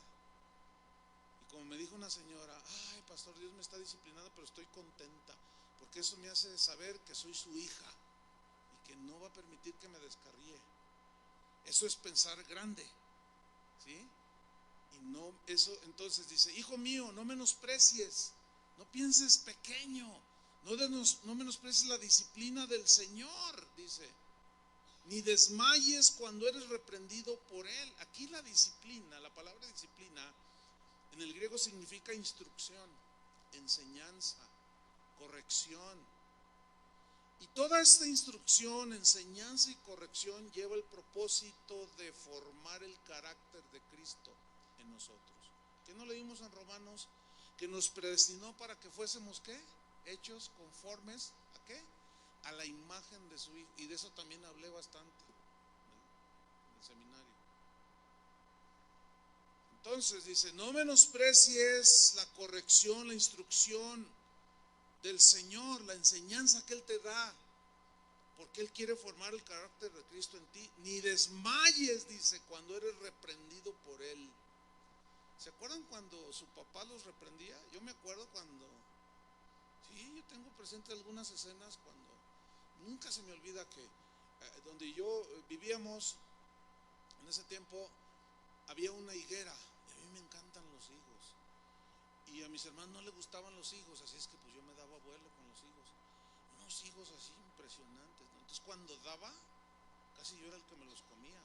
[SPEAKER 1] Y como me dijo una señora, ay pastor, Dios me está disciplinando, pero estoy contenta, porque eso me hace saber que soy su hija y que no va a permitir que me descarríe. Eso es pensar grande, ¿sí? Y no, eso entonces dice, hijo mío, no menosprecies, no pienses pequeño, no menosprecies la disciplina del Señor, dice, ni desmayes cuando eres reprendido por Él. Aquí la disciplina, la palabra disciplina en el griego significa instrucción, enseñanza, corrección. Y toda esta instrucción, enseñanza y corrección lleva el propósito de formar el carácter de Cristo en nosotros. ¿Qué no leímos en Romanos? Que nos predestinó para que fuésemos, ¿qué? Hechos conformes ¿a qué? A la imagen de su Hijo. Y de eso también hablé bastante en el seminario. Entonces dice, no menosprecies la corrección, la instrucción del Señor, la enseñanza que Él te da, porque Él quiere formar el carácter de Cristo en ti. Ni desmayes, dice, cuando eres reprendido por Él. ¿Se acuerdan cuando su papá los reprendía? Yo me acuerdo cuando, sí, yo tengo presente algunas escenas cuando, nunca se me olvida que donde yo vivíamos en ese tiempo había una higuera, y a mí me encantan los higos, y a mis hermanos no les gustaban los higos, así es que pues yo me daba vuelo con los higos, unos higos así impresionantes, ¿no? Entonces cuando daba, casi yo era el que me los comía.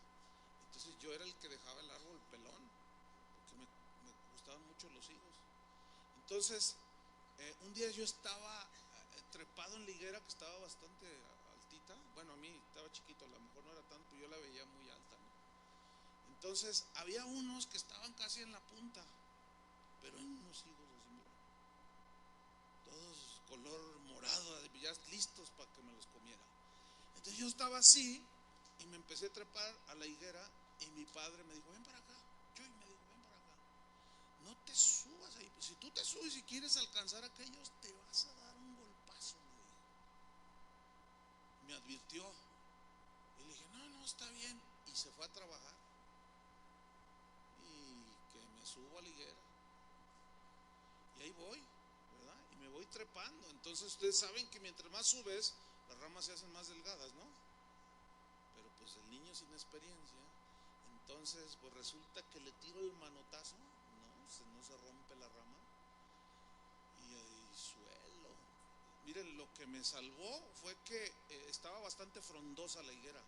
[SPEAKER 1] Entonces yo era el que dejaba el árbol pelón, porque me gustaban mucho los higos. Entonces, un día yo estaba trepado en la higuera, que estaba bastante altita. Bueno, a mí estaba chiquito, a lo mejor no era tanto, pero yo la veía muy alta, ¿no? Entonces había unos que estaban casi en la punta, pero en unos higos así, mira, todos color morado, ya listos para que me los comiera. Entonces yo estaba así y me empecé a trepar a la higuera y mi padre me dijo, ven para acá. Chuy me dijo, ven para acá. No te subas ahí. Si tú te subes y quieres alcanzar a aquellos, te vas a dar un golpazo, me dijo. Me advirtió. Y le dije, no, no, está bien. Y se fue a trabajar. Y que me subo a la higuera. Y ahí voy, ¿verdad? Y me voy trepando. Entonces ustedes saben que mientras más subes, las ramas se hacen más delgadas, ¿no? Pero pues el niño sin experiencia, entonces pues resulta que le tiro el manotazo, no se rompe la rama y ahí suelo. Miren, lo que me salvó fue que estaba bastante frondosa la higuera.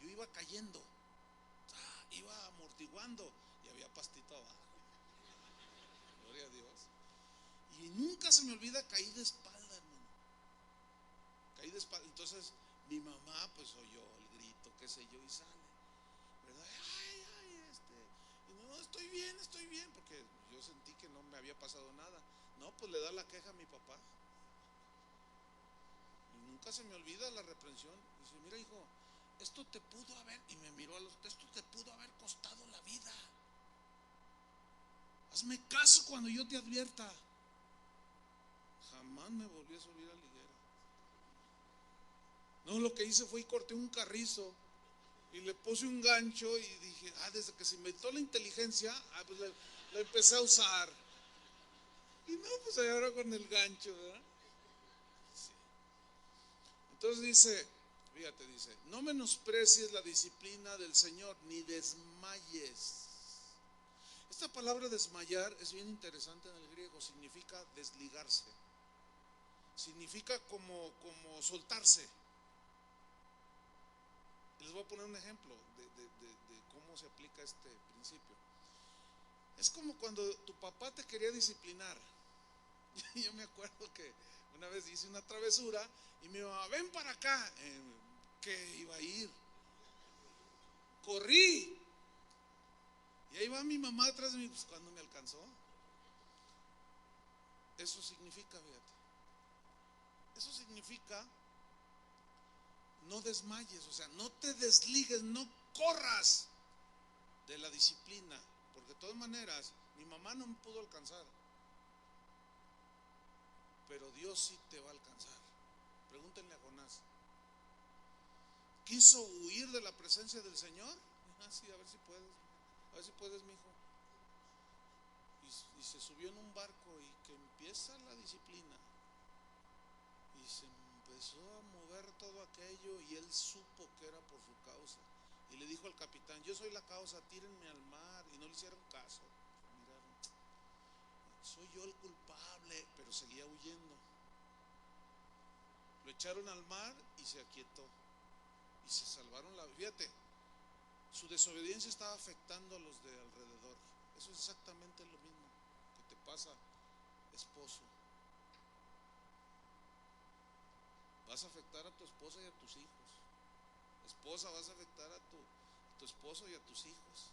[SPEAKER 1] Yo iba cayendo, iba amortiguando y había pastito abajo. Gloria a Dios. Y nunca se me olvida, caí de espalda, hermano. Caí de espalda. Entonces mi mamá pues oyó el grito, qué sé yo, y sale, ¿verdad? Ay, ay, no, estoy bien, porque yo sentí que no me había pasado nada. No, pues le da la queja a mi papá. Y nunca se me olvida la reprensión. Dice, mira hijo, esto te pudo haber, y me miró a los, esto te pudo haber costado la vida. Hazme caso cuando yo te advierta. Jamás me volví a subir a la higuera. No, lo que hice fue y corté un carrizo y le puse un gancho y dije, desde que se inventó la inteligencia, pues la empecé a usar. Y no, pues ahora con el gancho, ¿verdad? Sí. Entonces dice, fíjate, dice, no menosprecies la disciplina del Señor, ni desmayes. Esta palabra desmayar es bien interesante en el griego, significa desligarse, significa como soltarse. Les voy a poner un ejemplo de cómo se aplica este principio. Es como cuando tu papá te quería disciplinar. Yo me acuerdo que una vez hice una travesura y mi mamá, ven para acá, que iba a ir. Corrí. Y ahí va mi mamá atrás de mí, pues cuando me alcanzó. Eso significa, fíjate. Eso significa no desmayes, o sea, no te desligues, no corras de la disciplina, porque de todas maneras mi mamá no me pudo alcanzar, pero Dios sí te va a alcanzar. Pregúntenle a Jonás, quiso huir de la presencia del Señor. Sí, a ver si puedes, mi hijo. Y se subió en un barco y que empieza la disciplina y se empezó a mover todo aquello y él supo que era por su causa y le dijo al capitán, yo soy la causa, tírenme al mar, y no le hicieron caso. Miraron, soy yo el culpable, pero seguía huyendo. Lo echaron al mar y se aquietó y se salvaron la vida. Fíjate, su desobediencia estaba afectando a los de alrededor. Eso es exactamente lo mismo que te pasa, esposo. Vas a afectar a tu esposa y a tus hijos. Esposa, vas a afectar a tu esposo y a tus hijos,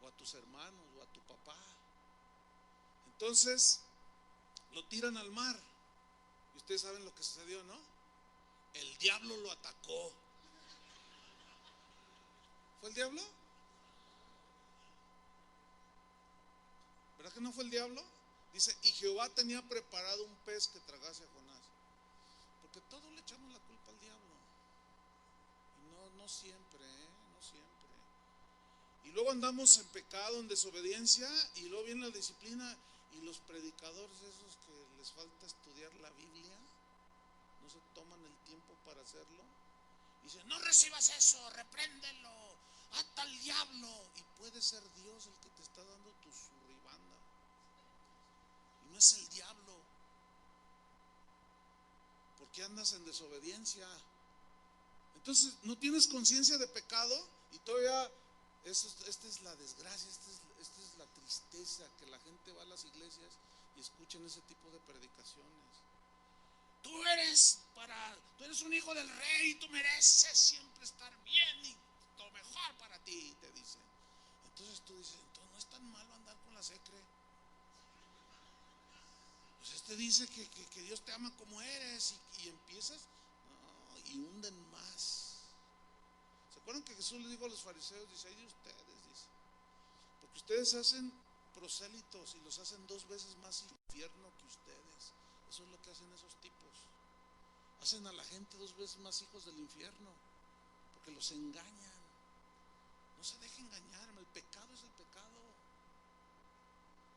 [SPEAKER 1] o a tus hermanos, o a tu papá. Entonces lo tiran al mar y ustedes saben lo que sucedió, ¿no? El diablo lo atacó. ¿Fue el diablo? ¿Verdad que no fue el diablo? Dice, y Jehová tenía preparado un pez que tragase a Jonás. Porque todos le echamos la culpa al diablo. Y no siempre, no siempre. Y luego andamos en pecado, en desobediencia, y luego viene la disciplina, y los predicadores esos que les falta estudiar la Biblia, no se toman el tiempo para hacerlo. Y dicen, no recibas eso, repréndelo, ata al diablo. Y puede ser Dios el que te está dando tu surribanda. Y no es el diablo. ¿Por qué andas en desobediencia? Entonces no tienes conciencia de pecado y todavía esta es la desgracia, esta es la tristeza, que la gente va a las iglesias y escuchan ese tipo de predicaciones. Tú eres un hijo del rey, tú mereces siempre estar bien y lo mejor para ti, te dicen. Entonces tú dices, entonces no es tan malo andar con la secre. Pues dice que Dios te ama como eres y empiezas, no, y hunden más. ¿Se acuerdan que Jesús le dijo a los fariseos? Dice, ay de ustedes, dice, porque ustedes hacen prosélitos y los hacen 2 veces más infierno que ustedes. Eso es lo que hacen esos tipos. Hacen a la gente 2 veces más hijos del infierno, porque los engañan. No se deje engañar, el pecado es el pecado.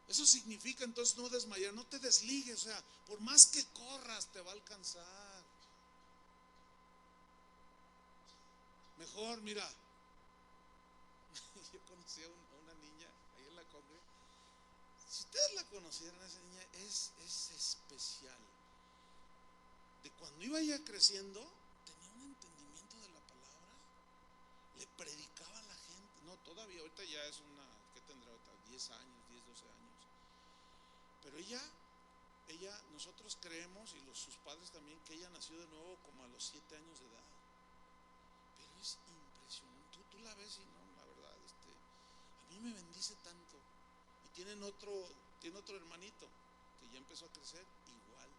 [SPEAKER 1] Eso significa entonces no desmayar, no te desligues, o sea, por más que corras te va a alcanzar. Mejor, mira, yo conocí a una niña ahí en la Congre. Si ustedes la conocieran, esa niña es especial. De cuando iba ella creciendo, tenía un entendimiento de la palabra, le predicaba a la gente. No, todavía, ahorita ya es una, ¿qué tendrá ahorita? 10 años, 10, 12 años. Pero ella, nosotros creemos, y sus padres también, que ella nació de nuevo como a los 7 años de edad. Pero es impresionante, tú la ves y no, la verdad, a mí me bendice tanto. Y tiene otro hermanito que ya empezó a crecer igual.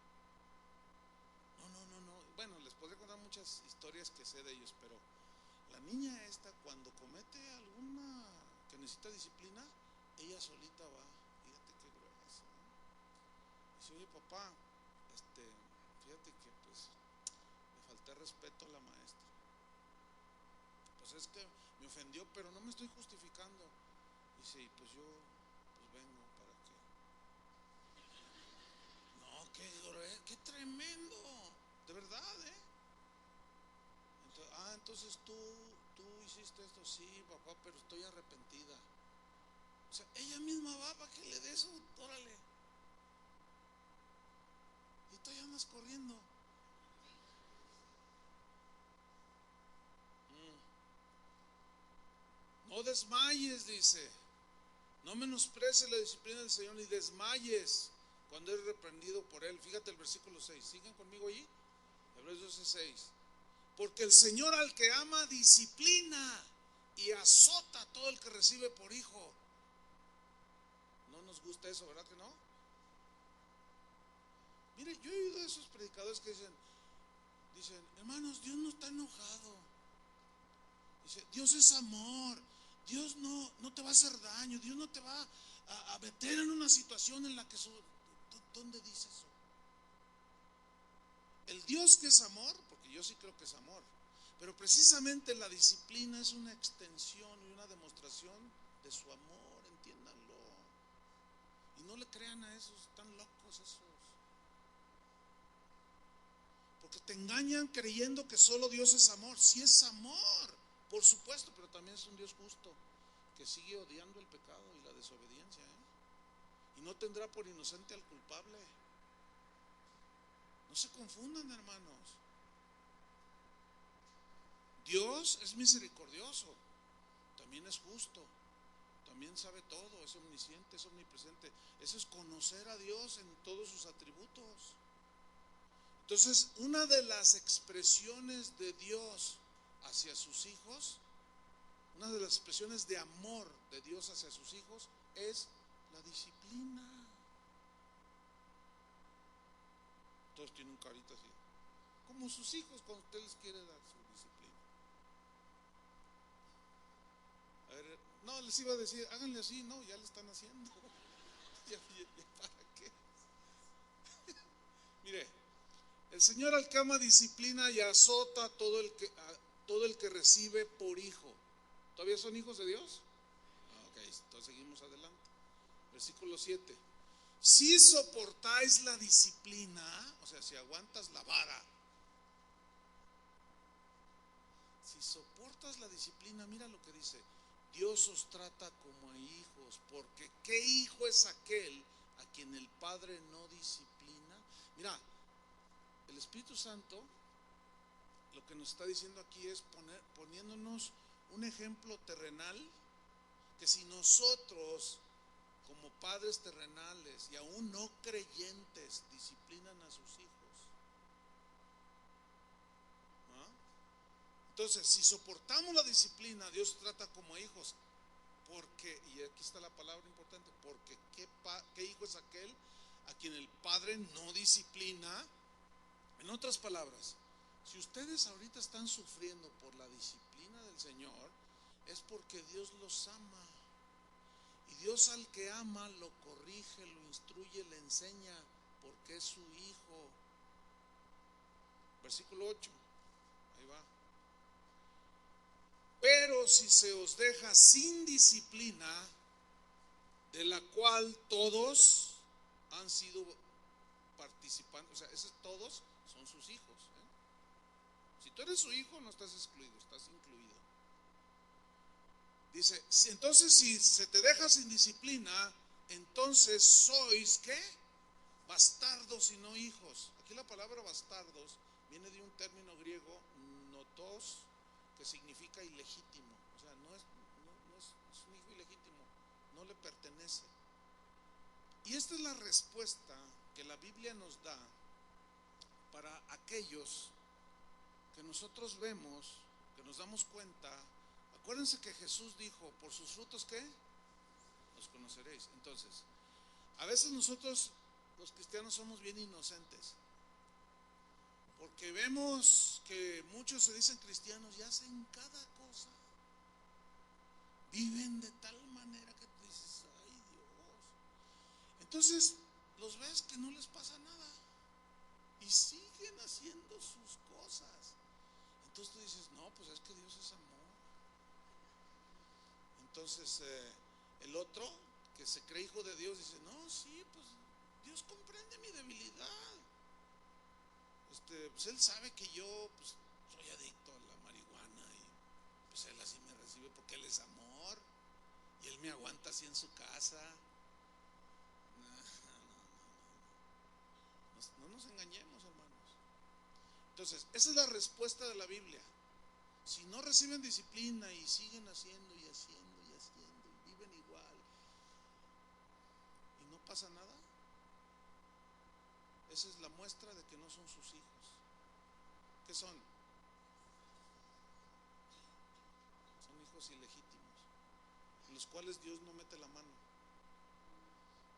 [SPEAKER 1] No, bueno, les podría contar muchas historias que sé de ellos, pero la niña esta, cuando comete alguna que necesita disciplina, ella solita va. Fíjate qué gruesa, ¿no? Dice, oye papá, fíjate que pues le falté respeto a la maestra. Pues es que me ofendió, pero no me estoy justificando. Dice, y pues yo pues vengo para que. No, qué tremendo, de verdad, entonces tú hiciste esto, sí papá, pero estoy arrepentida. O sea, ella misma va para que le dé eso, órale. Y tú ya andas corriendo. No desmayes, dice. No menosprecies la disciplina del Señor ni desmayes cuando eres reprendido por Él. Fíjate el versículo 6. ¿Siguen conmigo allí? Hebreos 12:6. Porque el Señor al que ama disciplina y azota a todo el que recibe por hijo. No nos gusta eso, ¿verdad que no? Mire, yo he oído de esos predicadores que dicen, hermanos, Dios no está enojado. Dice, Dios es amor. Dios no te va a hacer daño. Dios no te va a meter en una situación en la que ¿dónde dice eso? El Dios que es amor, porque yo sí creo que es amor, pero precisamente la disciplina es una extensión y una demostración de su amor, entiéndanlo. Y no le crean a esos, tan locos esos. Porque te engañan creyendo que solo Dios es amor. Sí es amor, por supuesto, pero también es un Dios justo que sigue odiando el pecado y la desobediencia, y no tendrá por inocente al culpable. No se confundan, hermanos. Dios es misericordioso, también es justo, también sabe todo, es omnisciente, es omnipresente. Eso es conocer a Dios en todos sus atributos. Entonces, una de las expresiones de Dios hacia sus hijos, una de las expresiones de amor de Dios hacia sus hijos es la disciplina. Todos tienen un carita así, como sus hijos cuando usted les quiere dar su disciplina. A ver, no, les iba a decir, háganle así, no, ya le están haciendo. ya ¿para qué? Mire, el Señor al que ama disciplina y azota a todo el que recibe por hijo. ¿Todavía son hijos de Dios? Ok, entonces seguimos adelante. Versículo 7. Si soportáis la disciplina, o sea, si aguantas la vara, si soportas la disciplina, mira lo que dice: Dios os trata como a hijos, porque ¿qué hijo es aquel a quien el Padre no disciplina? Mira, el Espíritu Santo lo que nos está diciendo aquí es poniéndonos un ejemplo terrenal, que si nosotros como padres terrenales y aún no creyentes disciplinan a sus hijos, ¿no? Entonces, si soportamos la disciplina, Dios trata como hijos, porque, y aquí está la palabra importante, porque ¿qué hijo es aquel a quien el padre no disciplina? En otras palabras, si ustedes ahorita están sufriendo por la disciplina del Señor, es porque Dios los ama. Y Dios al que ama lo corrige, lo instruye, le enseña, porque es su hijo. Versículo 8, ahí va. Pero si se os deja sin disciplina, de la cual todos han sido participantes, o sea, esos todos son sus hijos, ¿eh? Si tú eres su hijo, no estás excluido, estás incluido. Dice, entonces si se te deja sin disciplina, entonces sois, ¿qué? Bastardos y no hijos. Aquí la palabra bastardos viene de un término griego, notos, que significa ilegítimo. O sea, no es un hijo ilegítimo, no le pertenece. Y esta es la respuesta que la Biblia nos da para aquellos que nosotros vemos, que nos damos cuenta. Acuérdense que Jesús dijo, por sus frutos, ¿qué? Los conoceréis. Entonces, a veces nosotros los cristianos somos bien inocentes, porque vemos que muchos se dicen cristianos y hacen cada cosa, viven de tal manera que tú dices, ay Dios. Entonces los ves que no les pasa nada y siguen haciendo sus cosas. Entonces tú dices, no, pues es que Dios es amor. Entonces el otro que se cree hijo de Dios dice, no, sí, pues Dios comprende mi debilidad. Pues Él sabe que yo pues, soy adicto a la marihuana y pues Él así me recibe porque Él es amor y Él me aguanta así en su casa. No nos engañemos, hermanos. Entonces, esa es la respuesta de la Biblia. Si no reciben disciplina y siguen haciendo y haciendo y haciendo y viven igual y no pasa nada, esa es la muestra de que no son sus hijos. ¿Qué son? Son hijos ilegítimos, en los cuales Dios no mete la mano.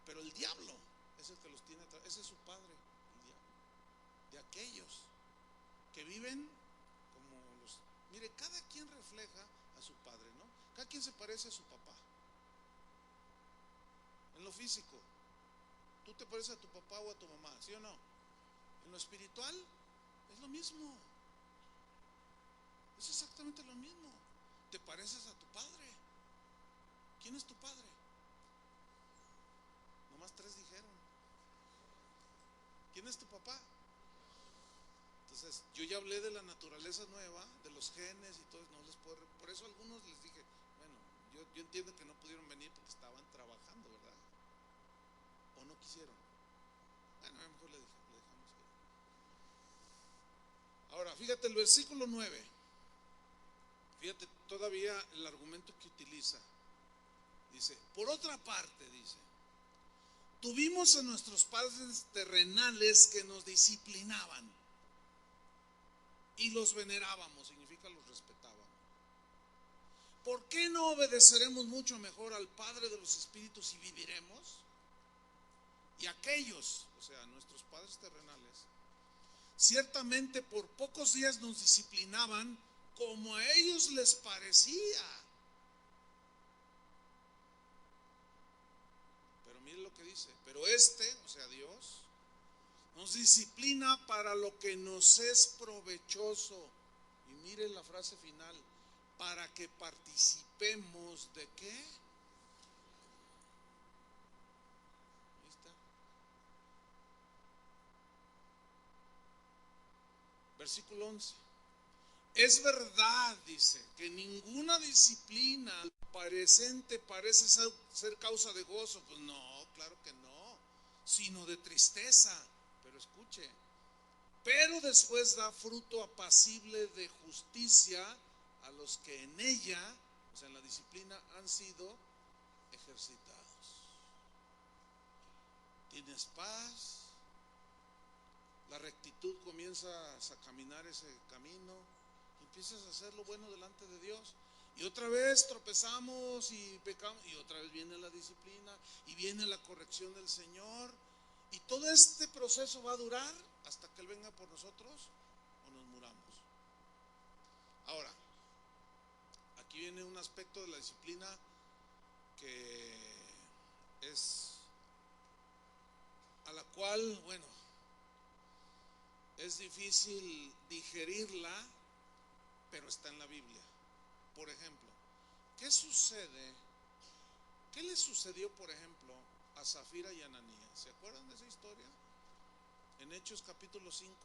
[SPEAKER 1] Pero el diablo es el que los tiene atrás. Ese es su padre, el diablo. De aquellos que viven como los... Mire, cada quien refleja a su padre, ¿no? Cada quien se parece a su papá. En lo físico, tú te pareces a tu papá o a tu mamá, ¿sí o no? En lo espiritual, es lo mismo. Es exactamente lo mismo. Te pareces a tu padre. ¿Quién es tu padre? Nomás 3 dijeron. ¿Quién es tu papá? Entonces, yo ya hablé de la naturaleza nueva, de los genes y todo, no les puedo, por eso a algunos les dije, bueno, yo entiendo que no pudieron venir porque estaban trabajando, ¿verdad? O no quisieron. Bueno, a lo mejor le dejamos ahí. Ahora, fíjate el versículo 9. Fíjate todavía el argumento que utiliza. Dice, por otra parte, dice, tuvimos a nuestros padres terrenales que nos disciplinaban y los venerábamos, significa los respetábamos. ¿Por qué no obedeceremos mucho mejor al Padre de los Espíritus y viviremos? Y aquellos, o sea, nuestros padres terrenales, ciertamente por pocos días nos disciplinaban como a ellos les parecía. Pero mire lo que dice, pero o sea, Dios, nos disciplina para lo que nos es provechoso. Y mire la frase final, para que participemos de ¿qué? Ahí está. Versículo 11. Es verdad, dice, que ninguna disciplina presente parece ser causa de gozo. Pues no, claro que no, sino de tristeza. Pero escuche, pero después da fruto apacible de justicia a los que en ella, o sea, en la disciplina, han sido ejercitados. Tienes paz, la rectitud, comienzas a caminar ese camino, empiezas a hacer lo bueno delante de Dios. Y otra vez tropezamos y pecamos, y otra vez viene la disciplina y viene la corrección del Señor. Y todo este proceso va a durar hasta que Él venga por nosotros o nos muramos. Ahora, aquí viene un aspecto de la disciplina que es a la cual, bueno, es difícil digerirla, pero está en la Biblia. Por ejemplo, ¿qué sucede? ¿Qué le sucedió, por ejemplo, a Zafira y Ananías? ¿Se acuerdan de esa historia? En Hechos capítulo 5,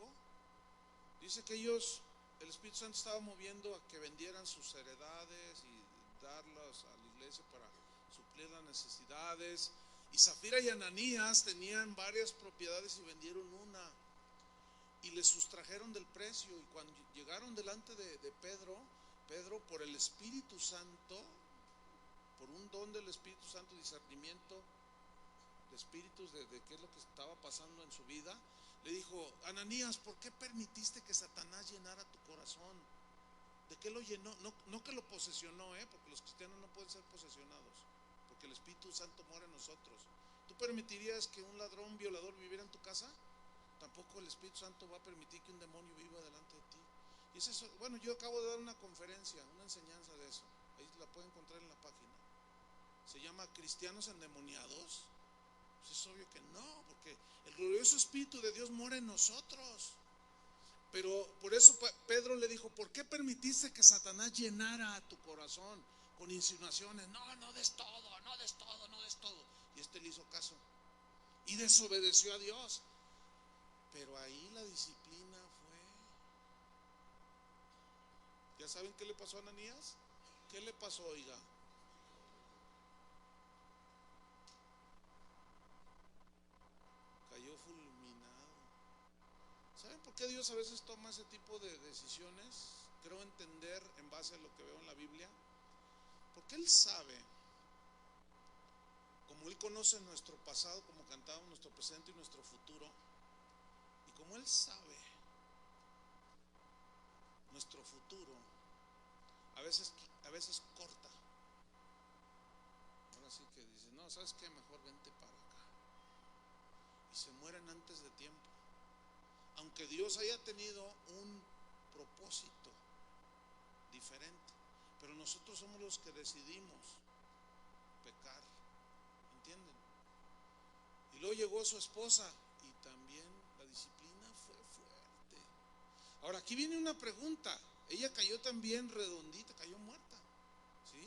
[SPEAKER 1] dice que ellos, el Espíritu Santo estaba moviendo a que vendieran sus heredades y darlas a la iglesia para suplir las necesidades. Y Zafira y Ananías tenían varias propiedades y vendieron una y le sustrajeron del precio. Y cuando llegaron delante de Pedro por el Espíritu Santo, por un don del Espíritu Santo, discernimiento de espíritus, de qué es lo que estaba pasando en su vida, le dijo: Ananías, ¿por qué permitiste que Satanás llenara tu corazón? ¿De qué lo llenó? No que lo posesionó, porque los cristianos no pueden ser posesionados, porque el Espíritu Santo mora en nosotros. ¿Tú permitirías que un ladrón, un violador viviera en tu casa? Tampoco el Espíritu Santo va a permitir que un demonio viva delante de ti. Y es eso. Bueno, yo acabo de dar una conferencia, una enseñanza de eso. Ahí la pueden encontrar en la página. Se llama Cristianos Endemoniados. Pues es obvio que no, porque el glorioso Espíritu de Dios mora en nosotros. Pero por eso Pedro le dijo: ¿por qué permitiste que Satanás llenara tu corazón con insinuaciones? No des todo, no des todo, no des todo. Y este le hizo caso y desobedeció a Dios. Pero ahí la disciplina fue. ¿Ya saben qué le pasó a Ananías? ¿Qué le pasó, oiga? Cayó fulminado. ¿Saben por qué Dios a veces toma ese tipo de decisiones? Creo entender en base a lo que veo en la Biblia. Porque Él sabe, como Él conoce nuestro pasado, como cantábamos, nuestro presente y nuestro futuro, y como Él sabe nuestro futuro, a veces corta. Ahora sí que dice: no, ¿sabes qué? Mejor vente para acá. Y se mueren antes de tiempo. Aunque Dios haya tenido un propósito diferente, pero nosotros somos los que decidimos pecar, ¿entienden? Y luego llegó su esposa y también la disciplina fue fuerte. Ahora aquí viene una pregunta. Ella cayó también redondita, cayó muerta, ¿sí?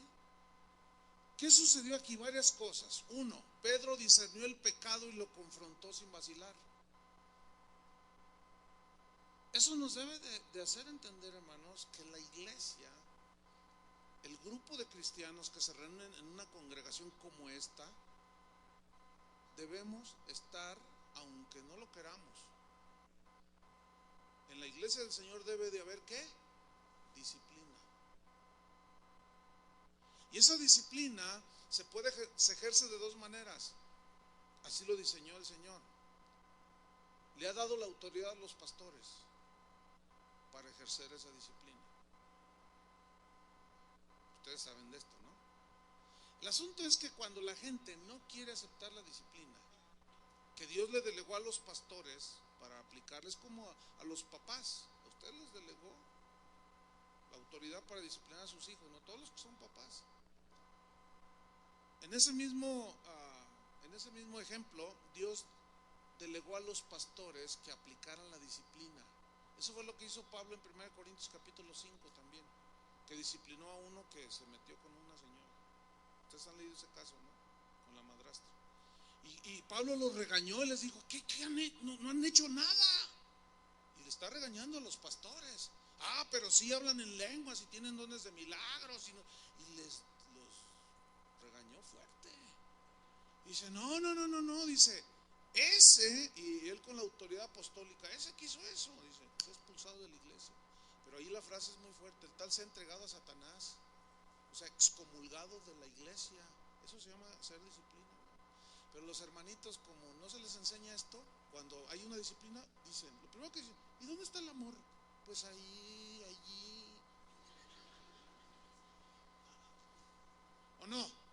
[SPEAKER 1] ¿Qué sucedió aquí? Varias cosas. Uno, Pedro discernió el pecado y lo confrontó sin vacilar. Eso nos debe de hacer entender, hermanos, que la iglesia, el grupo de cristianos que se reúnen en una congregación como esta, debemos estar, aunque no lo queramos. En la iglesia del Señor debe de haber ¿qué? Disciplina. Y esa disciplina se ejerce de dos maneras. Así lo diseñó el Señor. Le ha dado la autoridad a los pastores para ejercer esa disciplina. Ustedes saben de esto, ¿no? El asunto es que cuando la gente no quiere aceptar la disciplina que Dios le delegó a los pastores para aplicarles, como a los papás, a ustedes les delegó la autoridad para disciplinar a sus hijos, no todos los que son papás. En ese mismo ejemplo, Dios delegó a los pastores que aplicaran la disciplina. Eso fue lo que hizo Pablo en 1 Corintios capítulo 5 también, que disciplinó a uno que se metió con una señora. Ustedes han leído ese caso, ¿no? Con la madrastra. Y Pablo los regañó y les dijo: ¿qué han hecho? No han hecho nada. Y le está regañando a los pastores. Pero sí hablan en lenguas y tienen dones de milagros. Y los regañó fuerte. Dice: no, dice: Ese, y él con la autoridad apostólica, ese que hizo eso, dice, fue expulsado de la iglesia. Pero ahí la frase es muy fuerte: el tal se ha entregado a Satanás, o sea, excomulgado de la iglesia. Eso se llama ser disciplina, ¿no? Pero los hermanitos, como no se les enseña esto, cuando hay una disciplina, dicen, lo primero que dicen: ¿y dónde está el amor? Pues ahí, allí. ¿O no?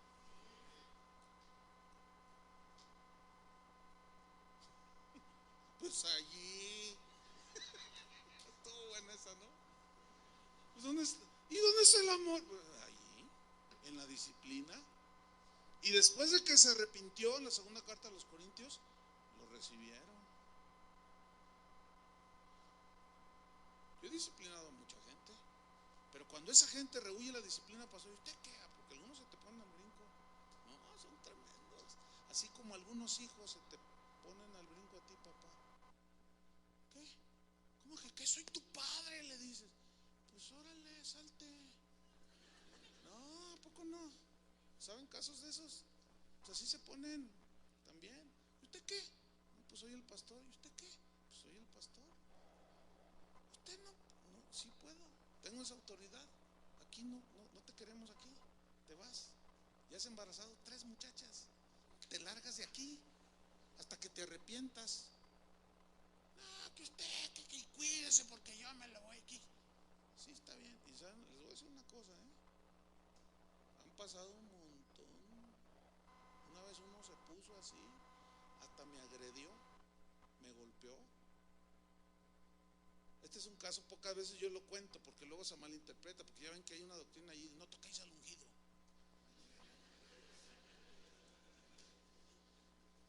[SPEAKER 1] Pues allí. Estuvo buena esa, ¿no? Pues ¿dónde está? ¿Y dónde está el amor? Pues allí, en la disciplina. Y después de que se arrepintió en la segunda carta a los Corintios, lo recibieron. Yo he disciplinado a mucha gente, pero cuando esa gente rehuye la disciplina, pasó, ¿y usted qué? Porque algunos se te ponen al brinco. No, son tremendos. Así como algunos hijos se te ponen al brinco a ti, papá. ¿Qué? ¿Cómo que soy tu padre? Le dices. Pues órale, salte. No, ¿a poco no? ¿Saben casos de esos? Pues así se ponen también. ¿Y usted qué? No, pues soy el pastor. ¿Y usted qué? Pues soy el pastor. Usted no, no, sí puedo. Tengo esa autoridad. Aquí no te queremos aquí. Te vas. Ya has embarazado 3 muchachas. Te largas de aquí hasta que te arrepientas. No, que usted, que cuídese porque yo me lo voy aquí. Sí, está bien. Y ¿saben? Les voy a decir una cosa, Han pasado un montón. Una vez uno se puso así, hasta me agredió, me golpeó. Este es un caso, pocas veces yo lo cuento porque luego se malinterpreta, porque ya ven que hay una doctrina allí: no toquéis al ungido.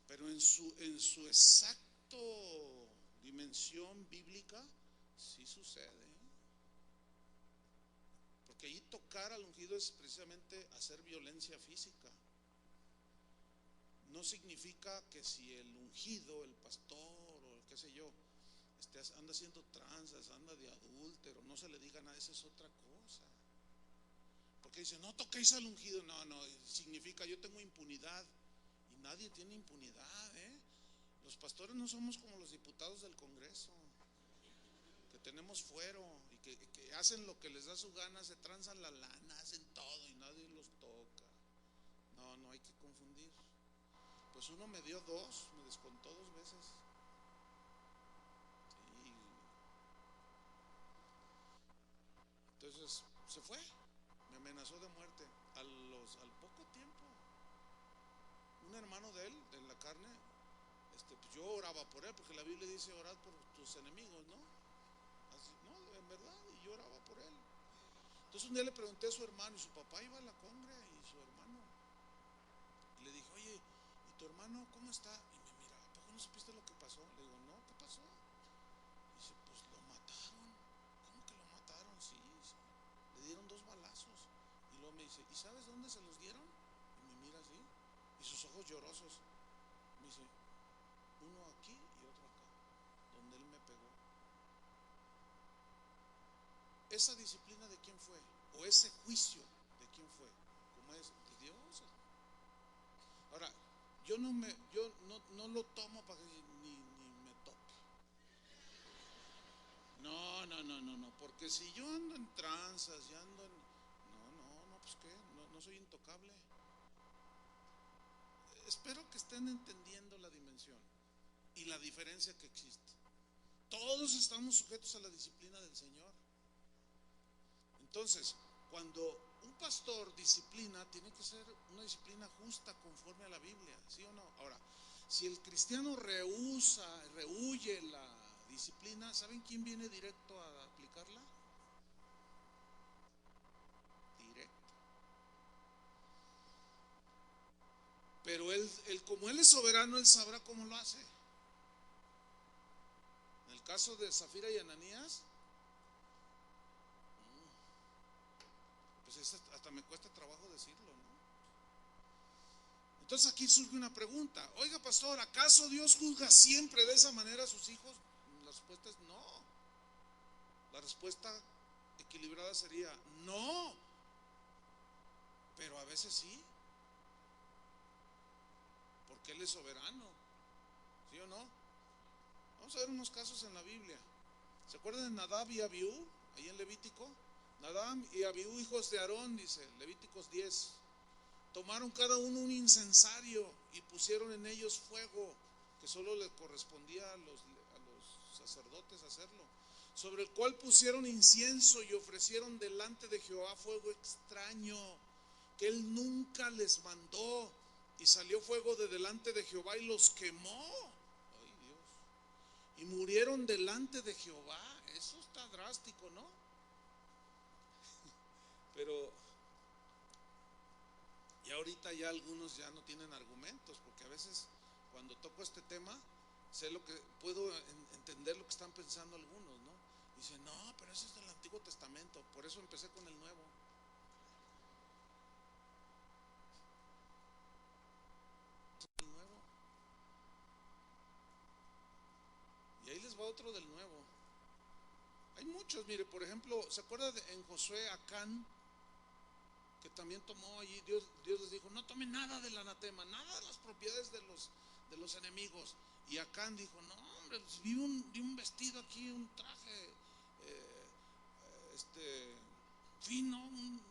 [SPEAKER 1] Pero en su exacto dimensión bíblica, sí sucede. Porque allí tocar al ungido es precisamente hacer violencia física. No significa que si el ungido, el pastor o el qué sé yo, anda haciendo tranzas, anda de adúltero, no se le diga nada. Esa es otra cosa. Porque dice, no toquéis al ungido. No, significa yo tengo impunidad. Y nadie tiene impunidad, Los pastores no somos como los diputados del Congreso, que tenemos fuero y que hacen lo que les da su gana, se tranzan la lana, hacen todo y nadie los toca. No hay que confundir. Pues uno me dio 2, me descontó 2 veces. Sí. Entonces se fue, me amenazó de muerte. Al poco tiempo, un hermano de él, en la carne, pues yo oraba por él, porque la Biblia dice: orad por tus enemigos, ¿no? Así, no, en verdad, y yo oraba por él. Entonces un día le pregunté a su hermano, y su papá iba a la congre, y su hermano, y le dije: oye, ¿y tu hermano cómo está? Y me mira: ¿a poco no supiste lo que pasó? Le digo: no, ¿qué pasó? Y dice: pues lo mataron. ¿Cómo que lo mataron? Sí, sí. Le dieron 2 balazos. Y luego me dice: ¿y sabes dónde se los dieron? Y me mira así, y sus ojos llorosos. Me dice: uno aquí y otro acá, donde él me pegó. ¿Esa disciplina de quién fue? ¿O ese juicio de quién fue? ¿Cómo es? De Dios. Ahora, yo no lo tomo para que ni me toque. No, porque si yo ando en tranzas y ando en... No, pues qué, no soy intocable. Espero que estén entendiendo la dimensión y la diferencia que existe. Todos estamos sujetos a la disciplina del Señor. Entonces, cuando un pastor disciplina, tiene que ser una disciplina justa conforme a la Biblia, ¿sí o no? Ahora, si el cristiano rehuye la disciplina, ¿saben quién viene directo a aplicarla? Directo. Pero como él es soberano, él sabrá cómo lo hace. En el caso de Zafira y Ananías, pues hasta me cuesta trabajo decirlo, ¿no? Entonces aquí surge una pregunta: oiga, pastor, ¿acaso Dios juzga siempre de esa manera a sus hijos? La respuesta es no. La respuesta equilibrada sería no, pero a veces sí, porque Él es soberano, ¿Sí o no? Vamos a ver unos casos en la Biblia. ¿Se acuerdan de Nadab y Abiú? Ahí en Levítico. Nadab y Abiú, hijos de Aarón, dice Levíticos 10. Tomaron cada uno un incensario y pusieron en ellos fuego, que solo le correspondía a los sacerdotes hacerlo, sobre el cual pusieron incienso y ofrecieron delante de Jehová fuego extraño, que él nunca les mandó, y salió fuego de delante de Jehová y los quemó. Ay, Dios. Y murieron delante de Jehová. Eso está drástico, ¿no? Pero y ahorita ya algunos ya no tienen argumentos, porque a veces cuando toco este tema sé lo que puedo entender lo que están pensando algunos, ¿no? Dicen, no, pero eso es del Antiguo Testamento, por eso empecé con el Nuevo. El Nuevo. Y ahí les va otro del Nuevo. Hay muchos, mire, por ejemplo, ¿se acuerda en Josué Acán? Que también tomó allí, Dios les dijo, no tomen nada del anatema, nada de las propiedades de los enemigos. Y Acán dijo, no hombre, pues vi un vestido aquí, un traje fino, un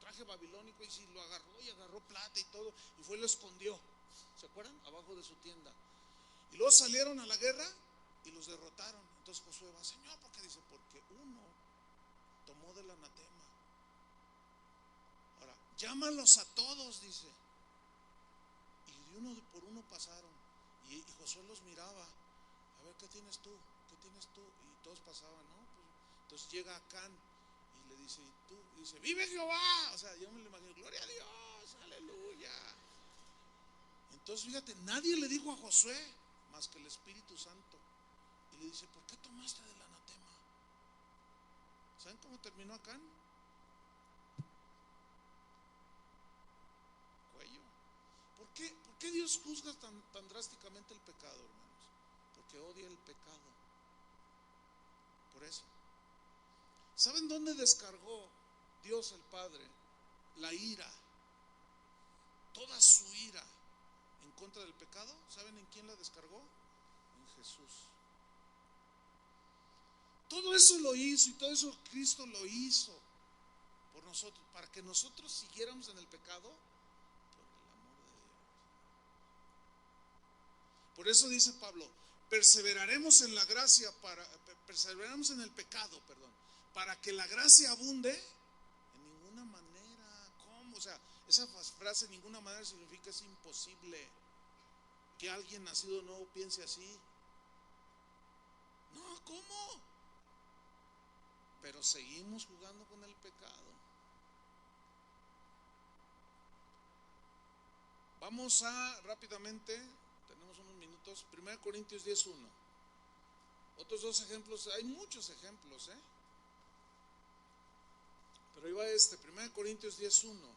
[SPEAKER 1] traje babilónico, y si lo agarró y agarró plata y todo, y fue y lo escondió, ¿se acuerdan? Abajo de su tienda. Y luego salieron a la guerra y los derrotaron. Entonces Josué va, Señor, ¿por qué? Dice, porque uno tomó del anatema. Ahora, llámalos a todos, dice. Y de uno por uno pasaron. Y Josué los miraba. A ver, ¿qué tienes tú? ¿Qué tienes tú? Y todos pasaban, ¿no? Pues, entonces llega Acán y le dice, ¿y tú? Y dice, ¡vive Jehová! O sea, yo me lo imagino, ¡gloria a Dios! ¡Aleluya! Entonces, fíjate, nadie le dijo a Josué más que el Espíritu Santo. Y le dice, ¿por qué tomaste del anatema? ¿Saben cómo terminó Acán? Cuello. ¿Por qué Dios juzga tan drásticamente el pecado, hermanos? Porque odia el pecado. Por eso. ¿Saben dónde descargó Dios el Padre la ira? Toda su ira en contra del pecado. ¿Saben en quién la descargó? En Jesús. Todo eso lo hizo, y todo eso Cristo lo hizo por nosotros, para que nosotros siguiéramos en el pecado por el amor de Dios. Por eso dice Pablo, perseveraremos en la gracia perseveraremos en el pecado, perdón, para que la gracia abunde. En ninguna manera. ¿Cómo? O sea, esa frase en ninguna manera significa es imposible que alguien nacido nuevo piense así. No, ¿cómo? Pero seguimos jugando con el pecado. Vamos a rápidamente, tenemos unos minutos, 1 Corintios 10:1. Otros dos ejemplos, hay muchos ejemplos, pero ahí va 1 Corintios 10:1.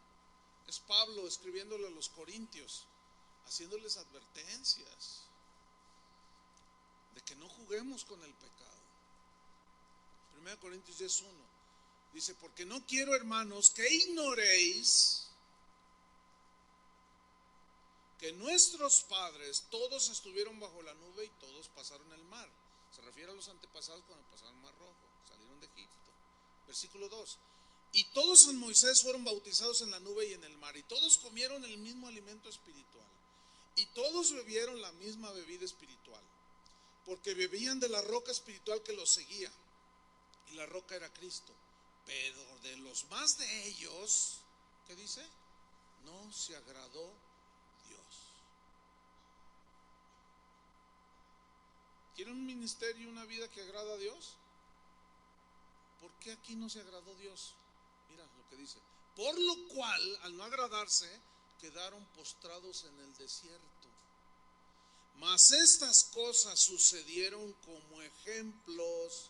[SPEAKER 1] Es Pablo escribiéndole a los corintios, haciéndoles advertencias de que no juguemos con el pecado. 1 Corintios 10:1 dice, porque no quiero, hermanos, que ignoréis que nuestros padres todos estuvieron bajo la nube y todos pasaron el mar. Se refiere a los antepasados cuando pasaron el mar rojo, salieron de Egipto. Versículo 2. Y todos en Moisés fueron bautizados en la nube y en el mar, y todos comieron el mismo alimento espiritual, y todos bebieron la misma bebida espiritual, porque bebían de la roca espiritual que los seguía, y la roca era Cristo. Pero de los más de ellos, ¿qué dice? No se agradó Dios. ¿Quieren un ministerio y una vida que agrada a Dios? ¿Por qué aquí no se agradó Dios? Mira lo que dice. Por lo cual, al no agradarse, quedaron postrados en el desierto. Mas estas cosas sucedieron como ejemplos.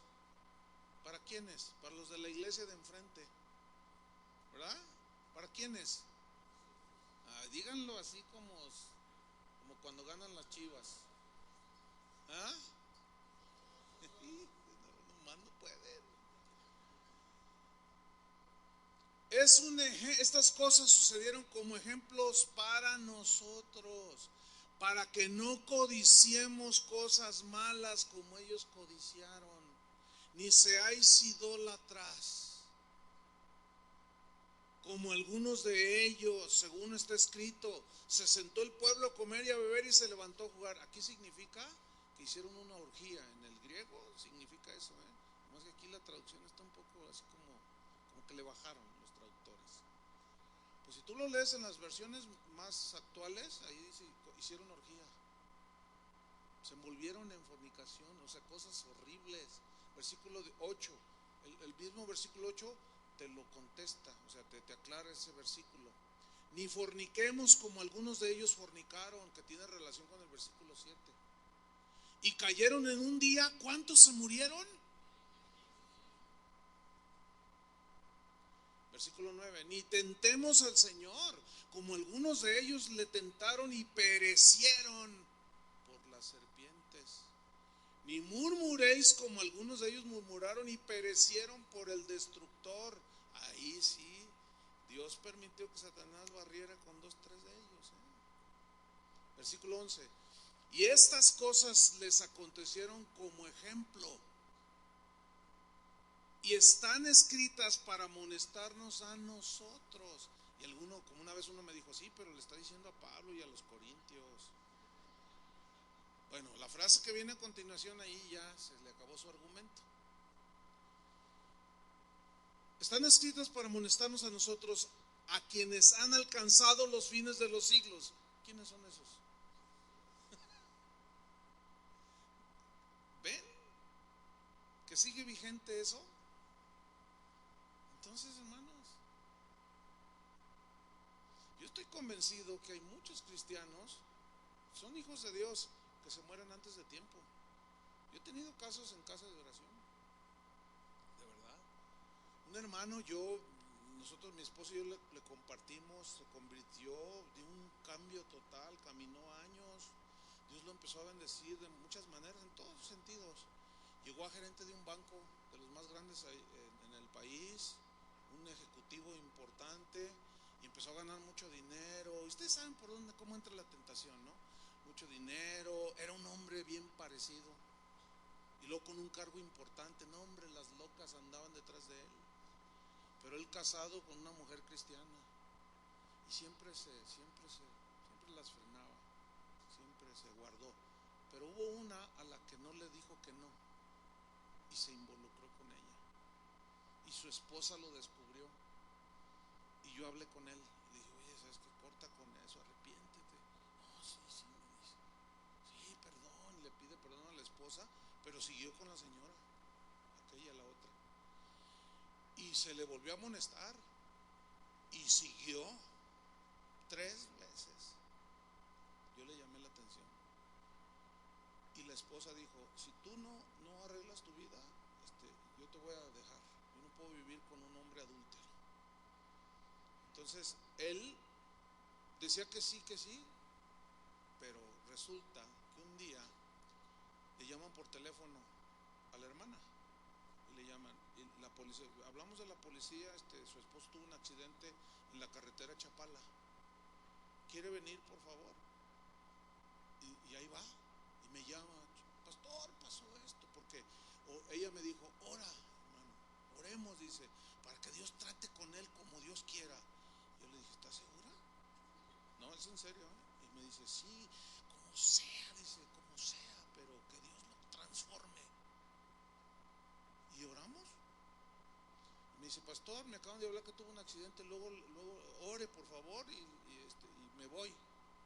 [SPEAKER 1] ¿Para quiénes? Para los de la iglesia de enfrente, ¿verdad? ¿Para quiénes? Díganlo así como cuando ganan las Chivas. ¿Ah? No pueden. Estas cosas sucedieron como ejemplos para nosotros, para que no codiciemos cosas malas como ellos codiciaron, ni seáis idólatras, como algunos de ellos, según está escrito, se sentó el pueblo a comer y a beber y se levantó a jugar. Aquí significa que hicieron una orgía. En el griego significa eso, Más que aquí la traducción está un poco así como que le bajaron los traductores. Pues si tú lo lees en las versiones más actuales, ahí dice, hicieron orgía, se envolvieron en fornicación, o sea, cosas horribles. Versículo 8, el mismo versículo 8 te lo contesta, o sea, te aclara ese versículo. Ni forniquemos como algunos de ellos fornicaron, que tiene relación con el versículo 7. Y cayeron en un día, ¿cuántos se murieron? Versículo 9, ni tentemos al Señor, como algunos de ellos le tentaron y perecieron por las serpientes. Ni murmuréis como algunos de ellos murmuraron y perecieron por el destructor. Ahí sí, Dios permitió que Satanás barriera con 2, 3 de ellos. Versículo 11, y estas cosas les acontecieron como ejemplo, y están escritas para amonestarnos a nosotros. Y alguno, como una vez uno me dijo, sí, pero le está diciendo a Pablo y a los corintios. Bueno, la frase que viene a continuación ahí ya se le acabó su argumento. Están escritas para amonestarnos a nosotros, a quienes han alcanzado los fines de los siglos. ¿Quiénes son esos? ¿Ven que sigue vigente eso? Entonces, hermanos, yo estoy convencido que hay muchos cristianos, son hijos de Dios, que se mueren antes de tiempo. Yo he tenido casos en casa de oración, de verdad. Un hermano, nosotros, mi esposo y yo le compartimos, se convirtió de un cambio total, caminó años, Dios lo empezó a bendecir de muchas maneras, en todos los sentidos. Llegó a gerente de un banco de los más grandes en el país, un ejecutivo importante, y empezó a ganar mucho dinero. Y ustedes saben por dónde, cómo entra la tentación, ¿no? Mucho dinero, era un hombre bien parecido, y luego con un cargo importante. No, hombre, las locas andaban detrás de él, pero él casado con una mujer cristiana, y siempre las frenaba, siempre se guardó. Pero hubo una a la que no le dijo que no, y se involucró con ella, y su esposa lo descubrió, y yo hablé con él y le dije, oye, ¿sabes qué? Corta con eso, arrepiéntete. No, sí, me dice, sí, perdón, le pide perdón a la esposa, pero siguió con la señora, aquella, la otra, y se le volvió a amonestar, y siguió 3 veces. Yo le llamé la atención, y la esposa dijo, si tú no arreglas tu vida, yo te voy a dejar, yo no puedo vivir con un hombre adúltero. Entonces él decía que sí, pero resulta que un día le llaman por teléfono a la hermana, y le llaman, y la policía, hablamos de la policía, su esposo tuvo un accidente en la carretera Chapala, ¿quiere venir por favor? Y ahí va, y me llama, pastor, pasó esto, porque ella me dijo, ora, hermano, oremos, dice, para que Dios trate con él como Dios quiera. Yo le dije, ¿estás segura? No, es en serio, Y me dice, sí, como sea, pero que Dios lo transforme. Y oramos. Me dice, pastor, me acaban de hablar que tuvo un accidente, luego ore por favor, y me voy.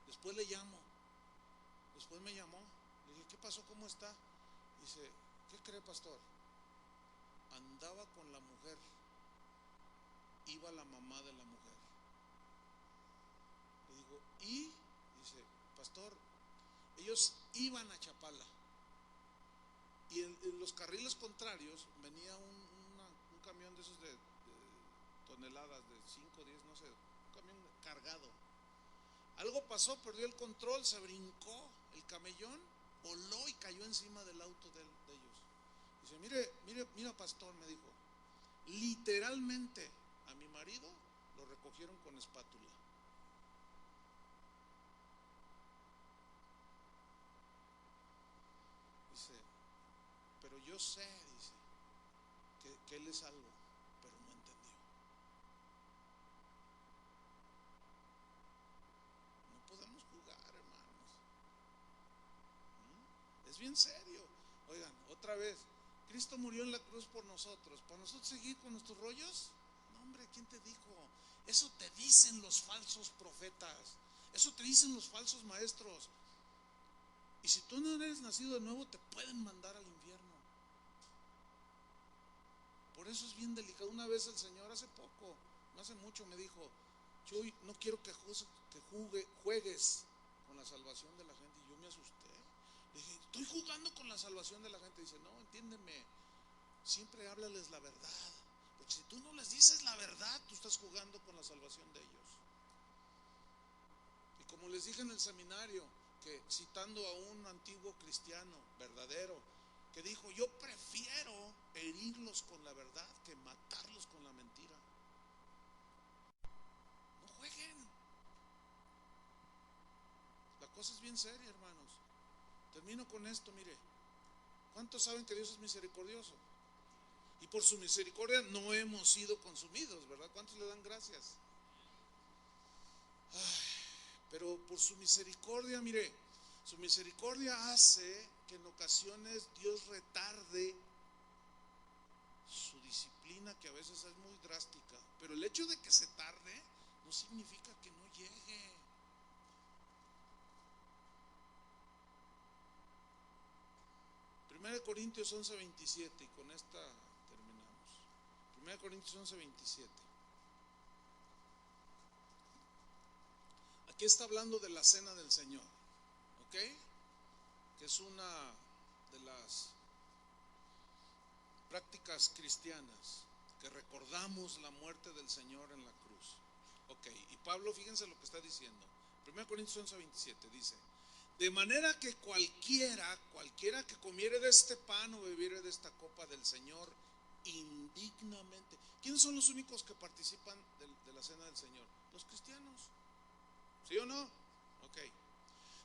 [SPEAKER 1] Después le llamo. Después me llamó. Le dije, ¿qué pasó? ¿Cómo está? Dice, ¿qué cree, pastor? Andaba con la mujer, iba la mamá de la mujer. Le digo, ¿y? Dice, pastor, ellos iban a Chapala, y en los carriles contrarios venía un camión de esos de toneladas, de 5, 10, no sé, un camión cargado. Algo pasó, perdió el control, se brincó el camellón, voló y cayó encima del auto de ellos. Dice, mira pastor, me dijo, literalmente a mi marido lo recogieron con espátula. yo sé, dice, que Él es salvo, pero no entendió. No podemos jugar, hermanos. Es bien serio. Oigan, otra vez, Cristo murió en la cruz por nosotros. ¿Para nosotros seguir con nuestros rollos? No, hombre, ¿quién te dijo? Eso te dicen los falsos profetas. Eso te dicen los falsos maestros. Y si tú no eres nacido de nuevo, te pueden mandar al infierno. Por eso es bien delicado. Una vez el Señor hace poco, no hace mucho, me dijo: yo no quiero que juegues con la salvación de la gente. Y yo me asusté. Le dije: estoy jugando con la salvación de la gente. Dice: no, entiéndeme, siempre háblales la verdad. Porque si tú no les dices la verdad, tú estás jugando con la salvación de ellos. Y como les dije en el seminario, que citando a un antiguo cristiano verdadero, que dijo: yo prefiero herirlos con la verdad que matarlos con la mentira. No jueguen. La cosa es bien seria, hermanos. Termino con esto, mire. ¿Cuántos saben que Dios es misericordioso? Y por su misericordia no hemos sido consumidos, ¿verdad? ¿Cuántos le dan gracias? Pero por su misericordia, mire, su misericordia hace que en ocasiones Dios retarde su disciplina, que a veces es muy drástica. Pero el hecho de que se tarde no significa que no llegue. Primera de Corintios 11:27, y con esta terminamos. Primera de Corintios 11:27. Aquí está hablando de la cena del Señor, ¿ok? Que es una de las prácticas cristianas, que recordamos la muerte del Señor en la cruz. Ok, y Pablo, fíjense lo que está diciendo. 1 Corintios 11:27 dice: de manera que cualquiera que comiere de este pan o bebiere de esta copa del Señor indignamente. ¿Quiénes son los únicos que participan de la cena del Señor? Los cristianos. ¿Sí o no? Ok.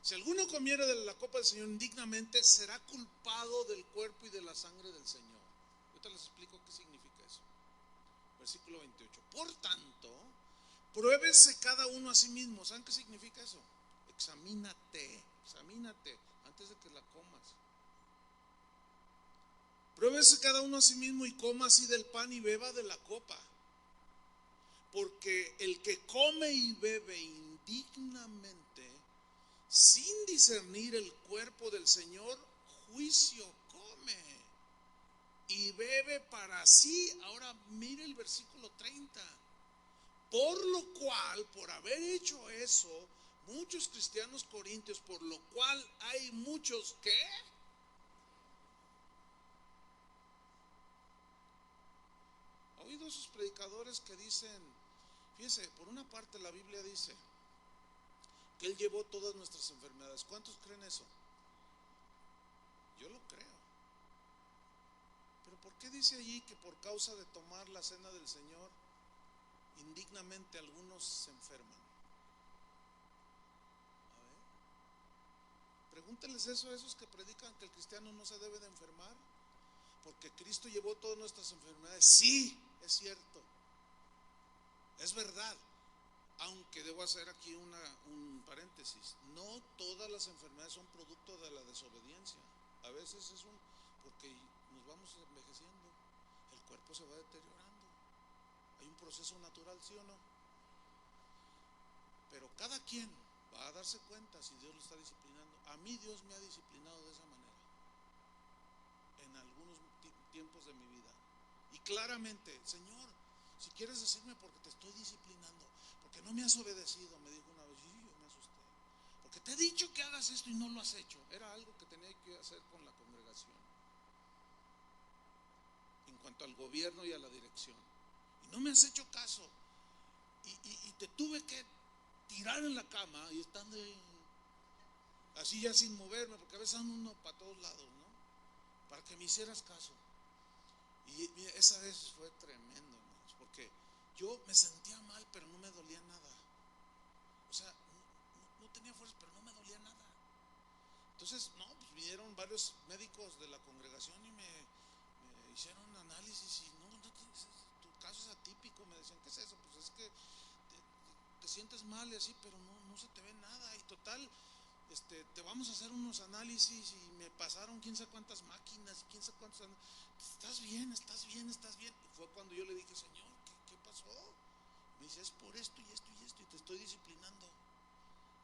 [SPEAKER 1] Si alguno comiere de la copa del Señor indignamente, será culpado del cuerpo y de la sangre del Señor. Ahorita les explico qué significa eso. Versículo 28. Por tanto, pruébese cada uno a sí mismo. ¿Saben qué significa eso? Examínate antes de que la comas. Pruébese cada uno a sí mismo y coma así del pan y beba de la copa. Porque el que come y bebe indignamente, sin discernir el cuerpo del Señor, juicio come y bebe para sí. Ahora mire el versículo 30. Por lo cual, por haber hecho eso, muchos cristianos corintios, por lo cual hay muchos que... ¿Ha oído esos predicadores que dicen? Fíjense, por una parte la Biblia dice que Él llevó todas nuestras enfermedades. ¿Cuántos creen eso? Yo lo creo. Pero ¿por qué dice allí que por causa de tomar la cena del Señor, indignamente algunos se enferman? A ver, pregúntenles eso a esos que predican que el cristiano no se debe de enfermar, porque Cristo llevó todas nuestras enfermedades. Sí, es cierto, es verdad. Aunque debo hacer aquí un paréntesis, no todas las enfermedades son producto de la desobediencia. A veces es porque nos vamos envejeciendo, el cuerpo se va deteriorando. Hay un proceso natural, ¿sí o no? Pero cada quien va a darse cuenta si Dios lo está disciplinando. A mí Dios me ha disciplinado de esa manera en algunos tiempos de mi vida. Y claramente: Señor, si quieres decirme por qué te estoy disciplinando, porque no me has obedecido, me dijo una vez. Y yo me asusté, porque te he dicho que hagas esto y no lo has hecho. Era algo que tenía que hacer con la congregación, en cuanto al gobierno y a la dirección, y no me has hecho caso, y te tuve que tirar en la cama y estando así ya sin moverme, porque a veces ando uno para todos lados, ¿no? Para que me hicieras caso. Y esa vez fue tremendo, hermanos, porque yo me sentía mal, pero no me dolía nada. O sea, no tenía fuerza, pero no me dolía nada. Entonces, no, pues vinieron varios médicos de la congregación y normal y así, pero no se te ve nada. Y total, te vamos a hacer unos análisis y me pasaron quién sabe cuántas máquinas, quién sabe cuántos. Estás bien, estás bien, estás bien. Y fue cuando yo le dije, Señor, ¿qué pasó? Me dice, es por esto y esto y esto, y te estoy disciplinando.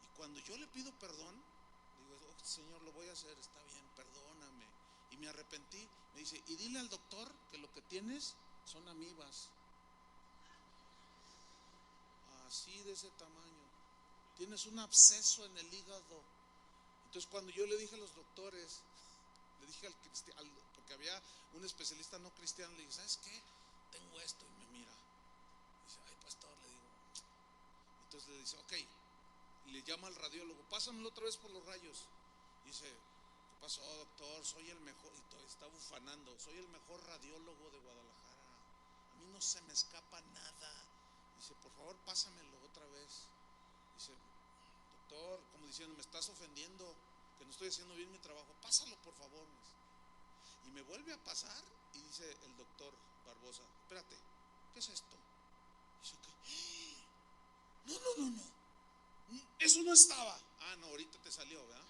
[SPEAKER 1] Y cuando yo le pido perdón, digo, oh, Señor, lo voy a hacer, está bien, perdóname. Y me arrepentí. Me dice, y dile al doctor que lo que tienes son amibas. Así de ese tamaño. Tienes un absceso en el hígado. Entonces cuando yo le dije a los doctores, le dije al cristiano, porque había un especialista no cristiano, le dije, ¿sabes qué? Tengo esto, y me mira. Dice, ay pastor, le digo. Entonces le dice, ok, y le llama al radiólogo, pásamelo otra vez por los rayos. Dice, ¿qué pasó, doctor? Soy el mejor, y todo, está bufanando, soy el mejor radiólogo de Guadalajara. A mí no se me escapa nada. Dice, por favor, pásamelo otra vez. Dice, doctor, como diciendo, me estás ofendiendo, que no estoy haciendo bien mi trabajo, pásalo por favor. Y me vuelve a pasar y dice el doctor Barbosa, espérate, ¿qué es esto? Dice, ¿qué? No, eso no estaba. Ah, no, ahorita te salió, ¿verdad?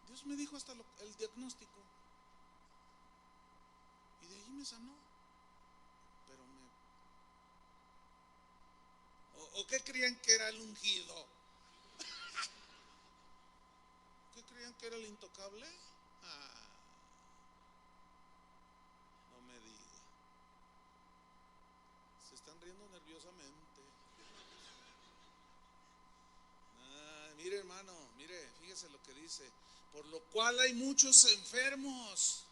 [SPEAKER 1] Dios me dijo hasta el diagnóstico y de ahí me sanó. Pero ¿O qué creían que era el ungido? ¿Qué creían que era el intocable? Ah, no me diga. Se están riendo nerviosamente. Mire hermano, mire, fíjese lo que dice. Por lo cual hay muchos enfermos.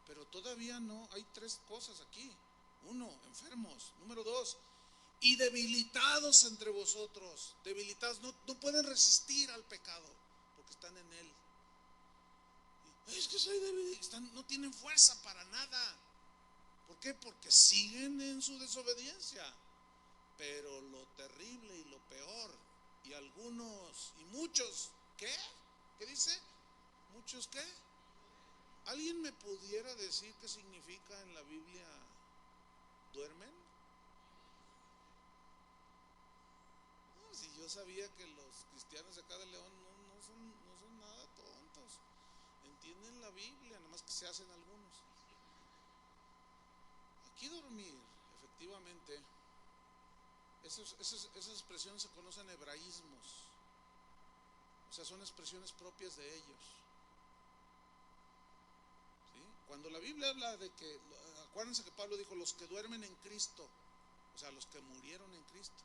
[SPEAKER 1] Pero todavía no, hay tres cosas aquí. Uno, enfermos. Número dos, y debilitados entre vosotros. Debilitados, no pueden resistir al pecado porque están en él. Es que soy débil, no tienen fuerza para nada. ¿Por qué? Porque siguen en su desobediencia. Pero lo terrible y lo peor, y algunos, y muchos, ¿qué? ¿Qué dice? ¿Muchos qué? ¿Alguien me pudiera decir qué significa en la Biblia duermen? No, si yo sabía que los cristianos de acá de León no son nada tontos. Entienden la Biblia, nomás que se hacen algunos. Aquí dormir, efectivamente, esas expresiones se conocen hebraísmos. O sea, son expresiones propias de ellos. ¿Sí? Cuando la Biblia habla de que, acuérdense que Pablo dijo, los que duermen en Cristo, o sea, los que murieron en Cristo.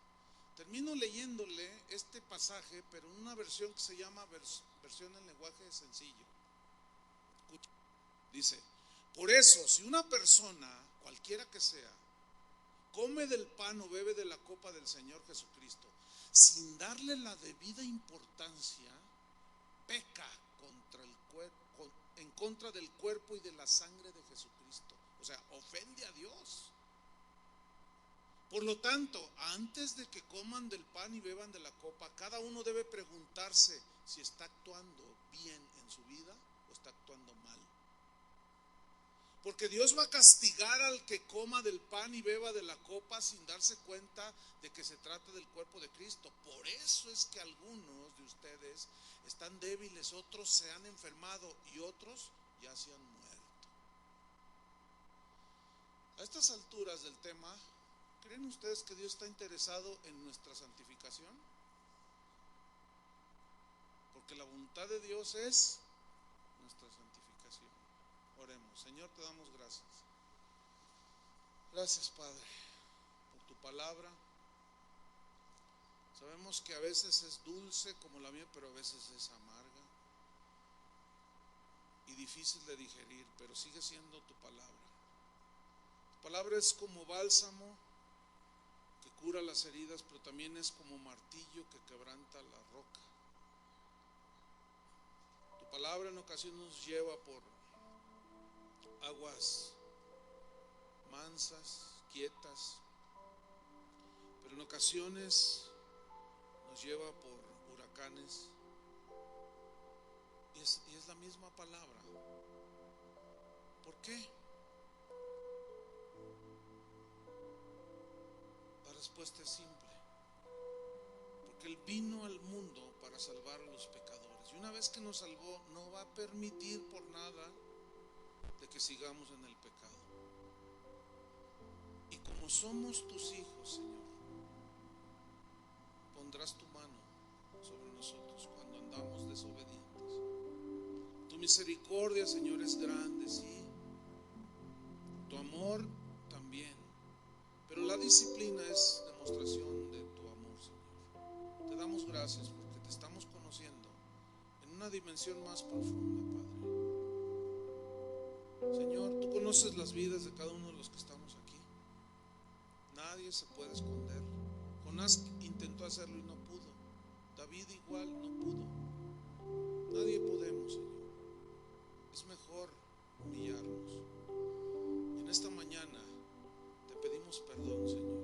[SPEAKER 1] Termino leyéndole este pasaje, pero en una versión que se llama versión en lenguaje sencillo. Escucha. Dice, por eso, si una persona, cualquiera que sea, come del pan o bebe de la copa del Señor Jesucristo, sin darle la debida importancia, peca contra el cuerpo, en contra del cuerpo y de la sangre de Jesucristo. O sea, ofende a Dios. Por lo tanto, antes de que coman del pan y beban de la copa, cada uno debe preguntarse si está actuando bien en su vida o está actuando mal. Porque Dios va a castigar al que coma del pan y beba de la copa sin darse cuenta de que se trata del cuerpo de Cristo. Por eso es que algunos de ustedes están débiles, otros se han enfermado y otros ya se han muerto. A estas alturas del tema, ¿creen ustedes que Dios está interesado en nuestra santificación? Porque la voluntad de Dios es nuestra santificación. Oremos. Señor, te damos gracias. Gracias, Padre, por tu palabra. Sabemos que a veces es dulce como la mía, pero a veces es amarga y difícil de digerir, pero sigue siendo tu palabra. Tu palabra es como bálsamo que cura las heridas, pero también es como martillo que quebranta la roca. Tu palabra en ocasiones nos lleva por aguas mansas, quietas, pero en ocasiones nos lleva por huracanes. Y es la misma palabra. ¿Por qué? Para respuesta es simple, porque Él vino al mundo para salvar a los pecadores, y una vez que nos salvó no va a permitir por nada de que sigamos en el pecado. Y como somos tus hijos, Señor, pondrás tu mano sobre nosotros cuando andamos desobedientes. Tu misericordia, Señor, es grande, sí, tu amor también, pero la disciplina es demostración de tu amor, Señor. Te damos gracias porque te estamos conociendo en una dimensión más profunda, Padre. Señor, tú conoces las vidas de cada uno de los que estamos aquí. Nadie se puede esconder. Jonás intentó hacerlo y no pudo. David igual no pudo. Nadie podemos, Señor. Es mejor humillarnos. Y en esta mañana te pedimos perdón, Señor,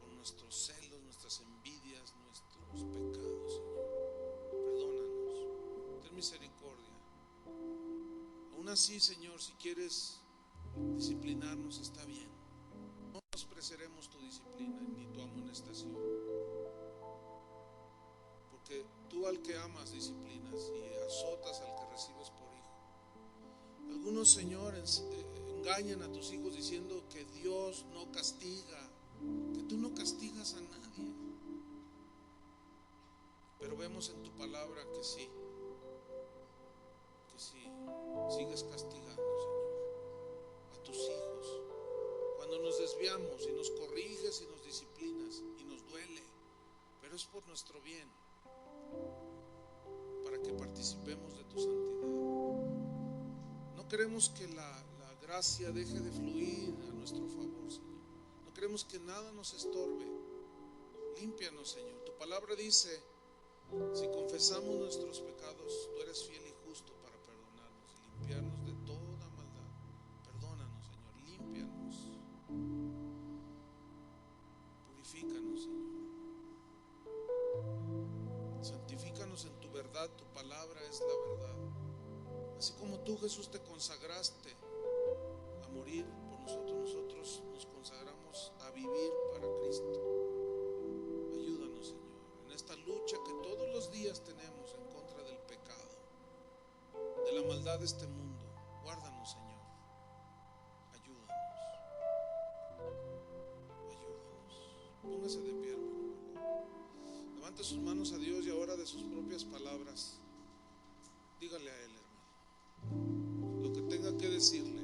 [SPEAKER 1] por nuestros celos, nuestras envidias, nuestros pecados, Señor. Perdónanos. Ten misericordia. Aún así, Señor, si quieres disciplinarnos, está bien. No despreciaremos tu disciplina ni tu amonestación, porque tú al que amas disciplinas y azotas al que recibes por hijo. Algunos, Señor, engañan a tus hijos diciendo que Dios no castiga, que tú no castigas a nadie, pero vemos en tu palabra que sí, sigues castigando, Señor, a tus hijos. Cuando nos desviamos y nos corriges y nos disciplinas y nos duele, pero es por nuestro bien, para que participemos de tu santidad. No queremos que la gracia deje de fluir a nuestro favor, Señor. No queremos que nada nos estorbe. Límpianos, Señor. Tu palabra dice: si confesamos nuestros pecados, tú eres fiel y justo para perdonarnos y limpiarnos de toda maldad. Perdónanos, Señor, límpianos, purifícanos, Señor, santifícanos en tu verdad. Tu palabra es la verdad. Así como tú, Jesús, te consagraste a morir por nosotros, nosotros nos consagramos a vivir para Cristo. Ayúdanos, Señor, en esta lucha que todos los días tenemos en contra del pecado, de la maldad de este mundo. Guárdanos, Señor. Ayúdanos. Póngase de pie, hermano, por favor. Levante sus manos a Dios y ahora de sus propias palabras dígale a Él, hermano, lo que tenga que decirle,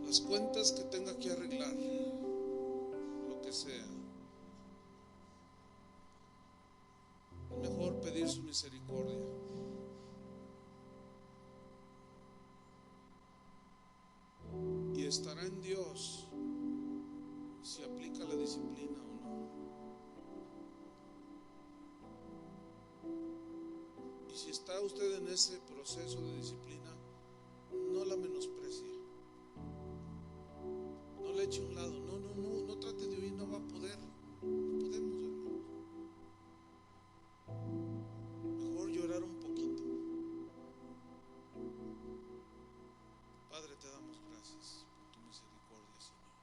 [SPEAKER 1] las cuentas que tenga que arreglar, lo que sea. Es mejor pedir su misericordia. Y estará en Dios si aplica la disciplina o no. Y si está usted en ese proceso de disciplina, no la menosprecie. No le eche a un lado. No trate de huir, no va a poder. No podemos, hermanos. Mejor llorar un poquito. Padre, te damos gracias por tu misericordia, Señor.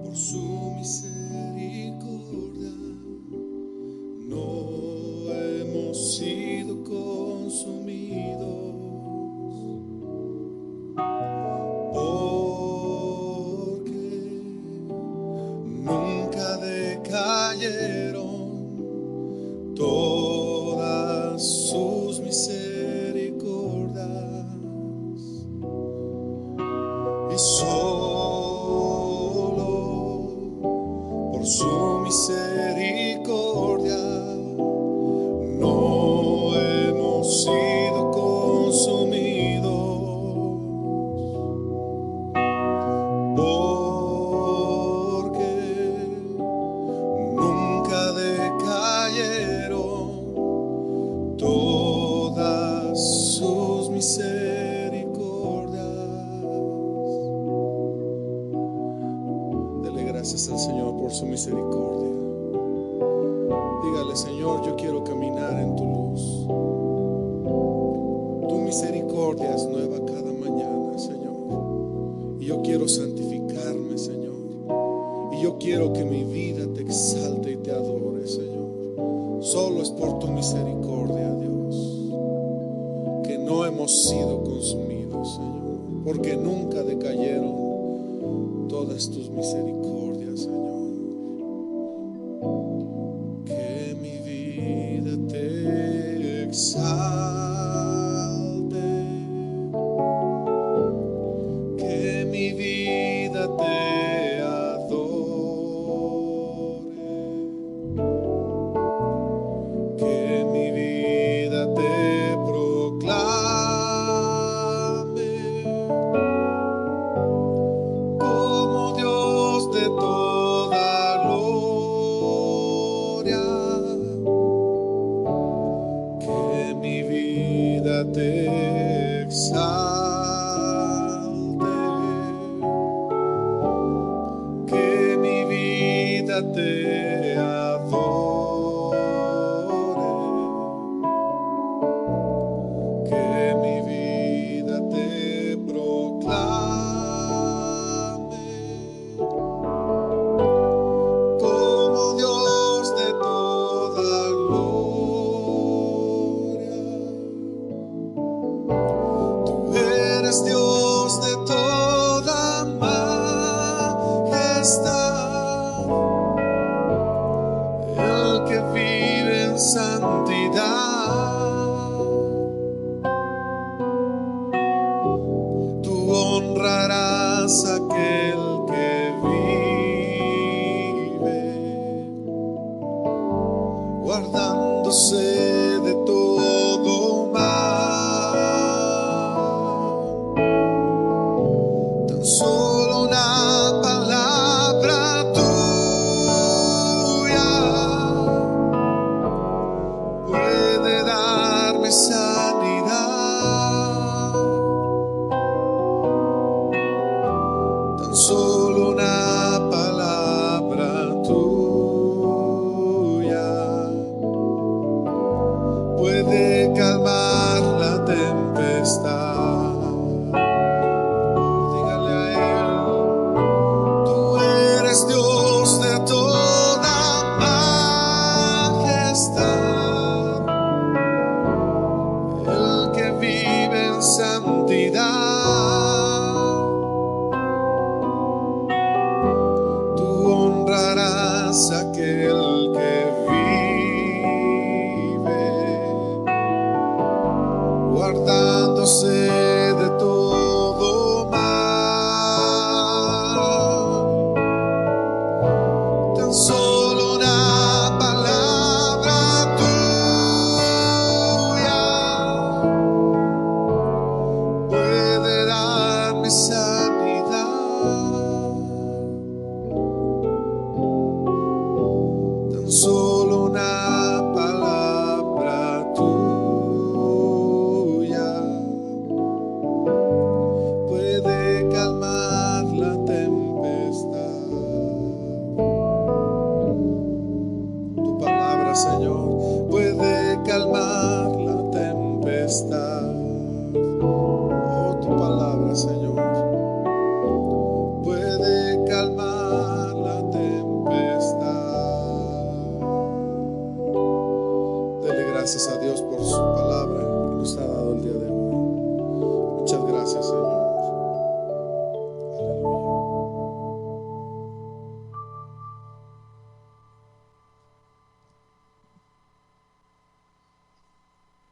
[SPEAKER 1] Por su misericordia no hemos sido consumidos, porque nunca decayeron todas sus misericordias. Y solo por su misericordia no hemos sido consumidos, porque nunca decayeron todas gracias al Señor por su misericordia. Dígale: Señor, yo quiero caminar en tu luz. Tu misericordia es nueva cada mañana, Señor. Y yo quiero santificarme, Señor. Y yo quiero que mi vida te exalte y te adore, Señor. Solo es por tu misericordia, Dios, que no hemos sido consumidos, Señor, porque nunca decayeron todas tus misericordias, Señor. Que mi vida te exalte, que mi vida te adore, que mi vida te proclame como Dios de toda gloria, que mi vida te exalte, que mi vida te adore, que mi vida te proclame como Dios de toda gloria. Tú eres Dios de toda majestad, el que vive en santidad. Tú honrarás a aquel que vive, guardándose de todo mal. Tan solo una palabra tuya puede darme sanidad. Tan solo una palabra tuya puede calmar la tempestad. Dígale a Él: tú eres Dios de toda majestad, el que vive en santidad. Tú honrarás a aquel que vive, guardándose de todo mal. Tan solo una palabra tuya puede darme sanidad. Tan solo una palabra tuya puede calmar la tempestad. Tu palabra, Señor, puede calmar la tempestad. Oh, tu palabra, Señor, puede calmar la tempestad. Dele gracias a Dios por su palabra que nos ha dado el día de hoy.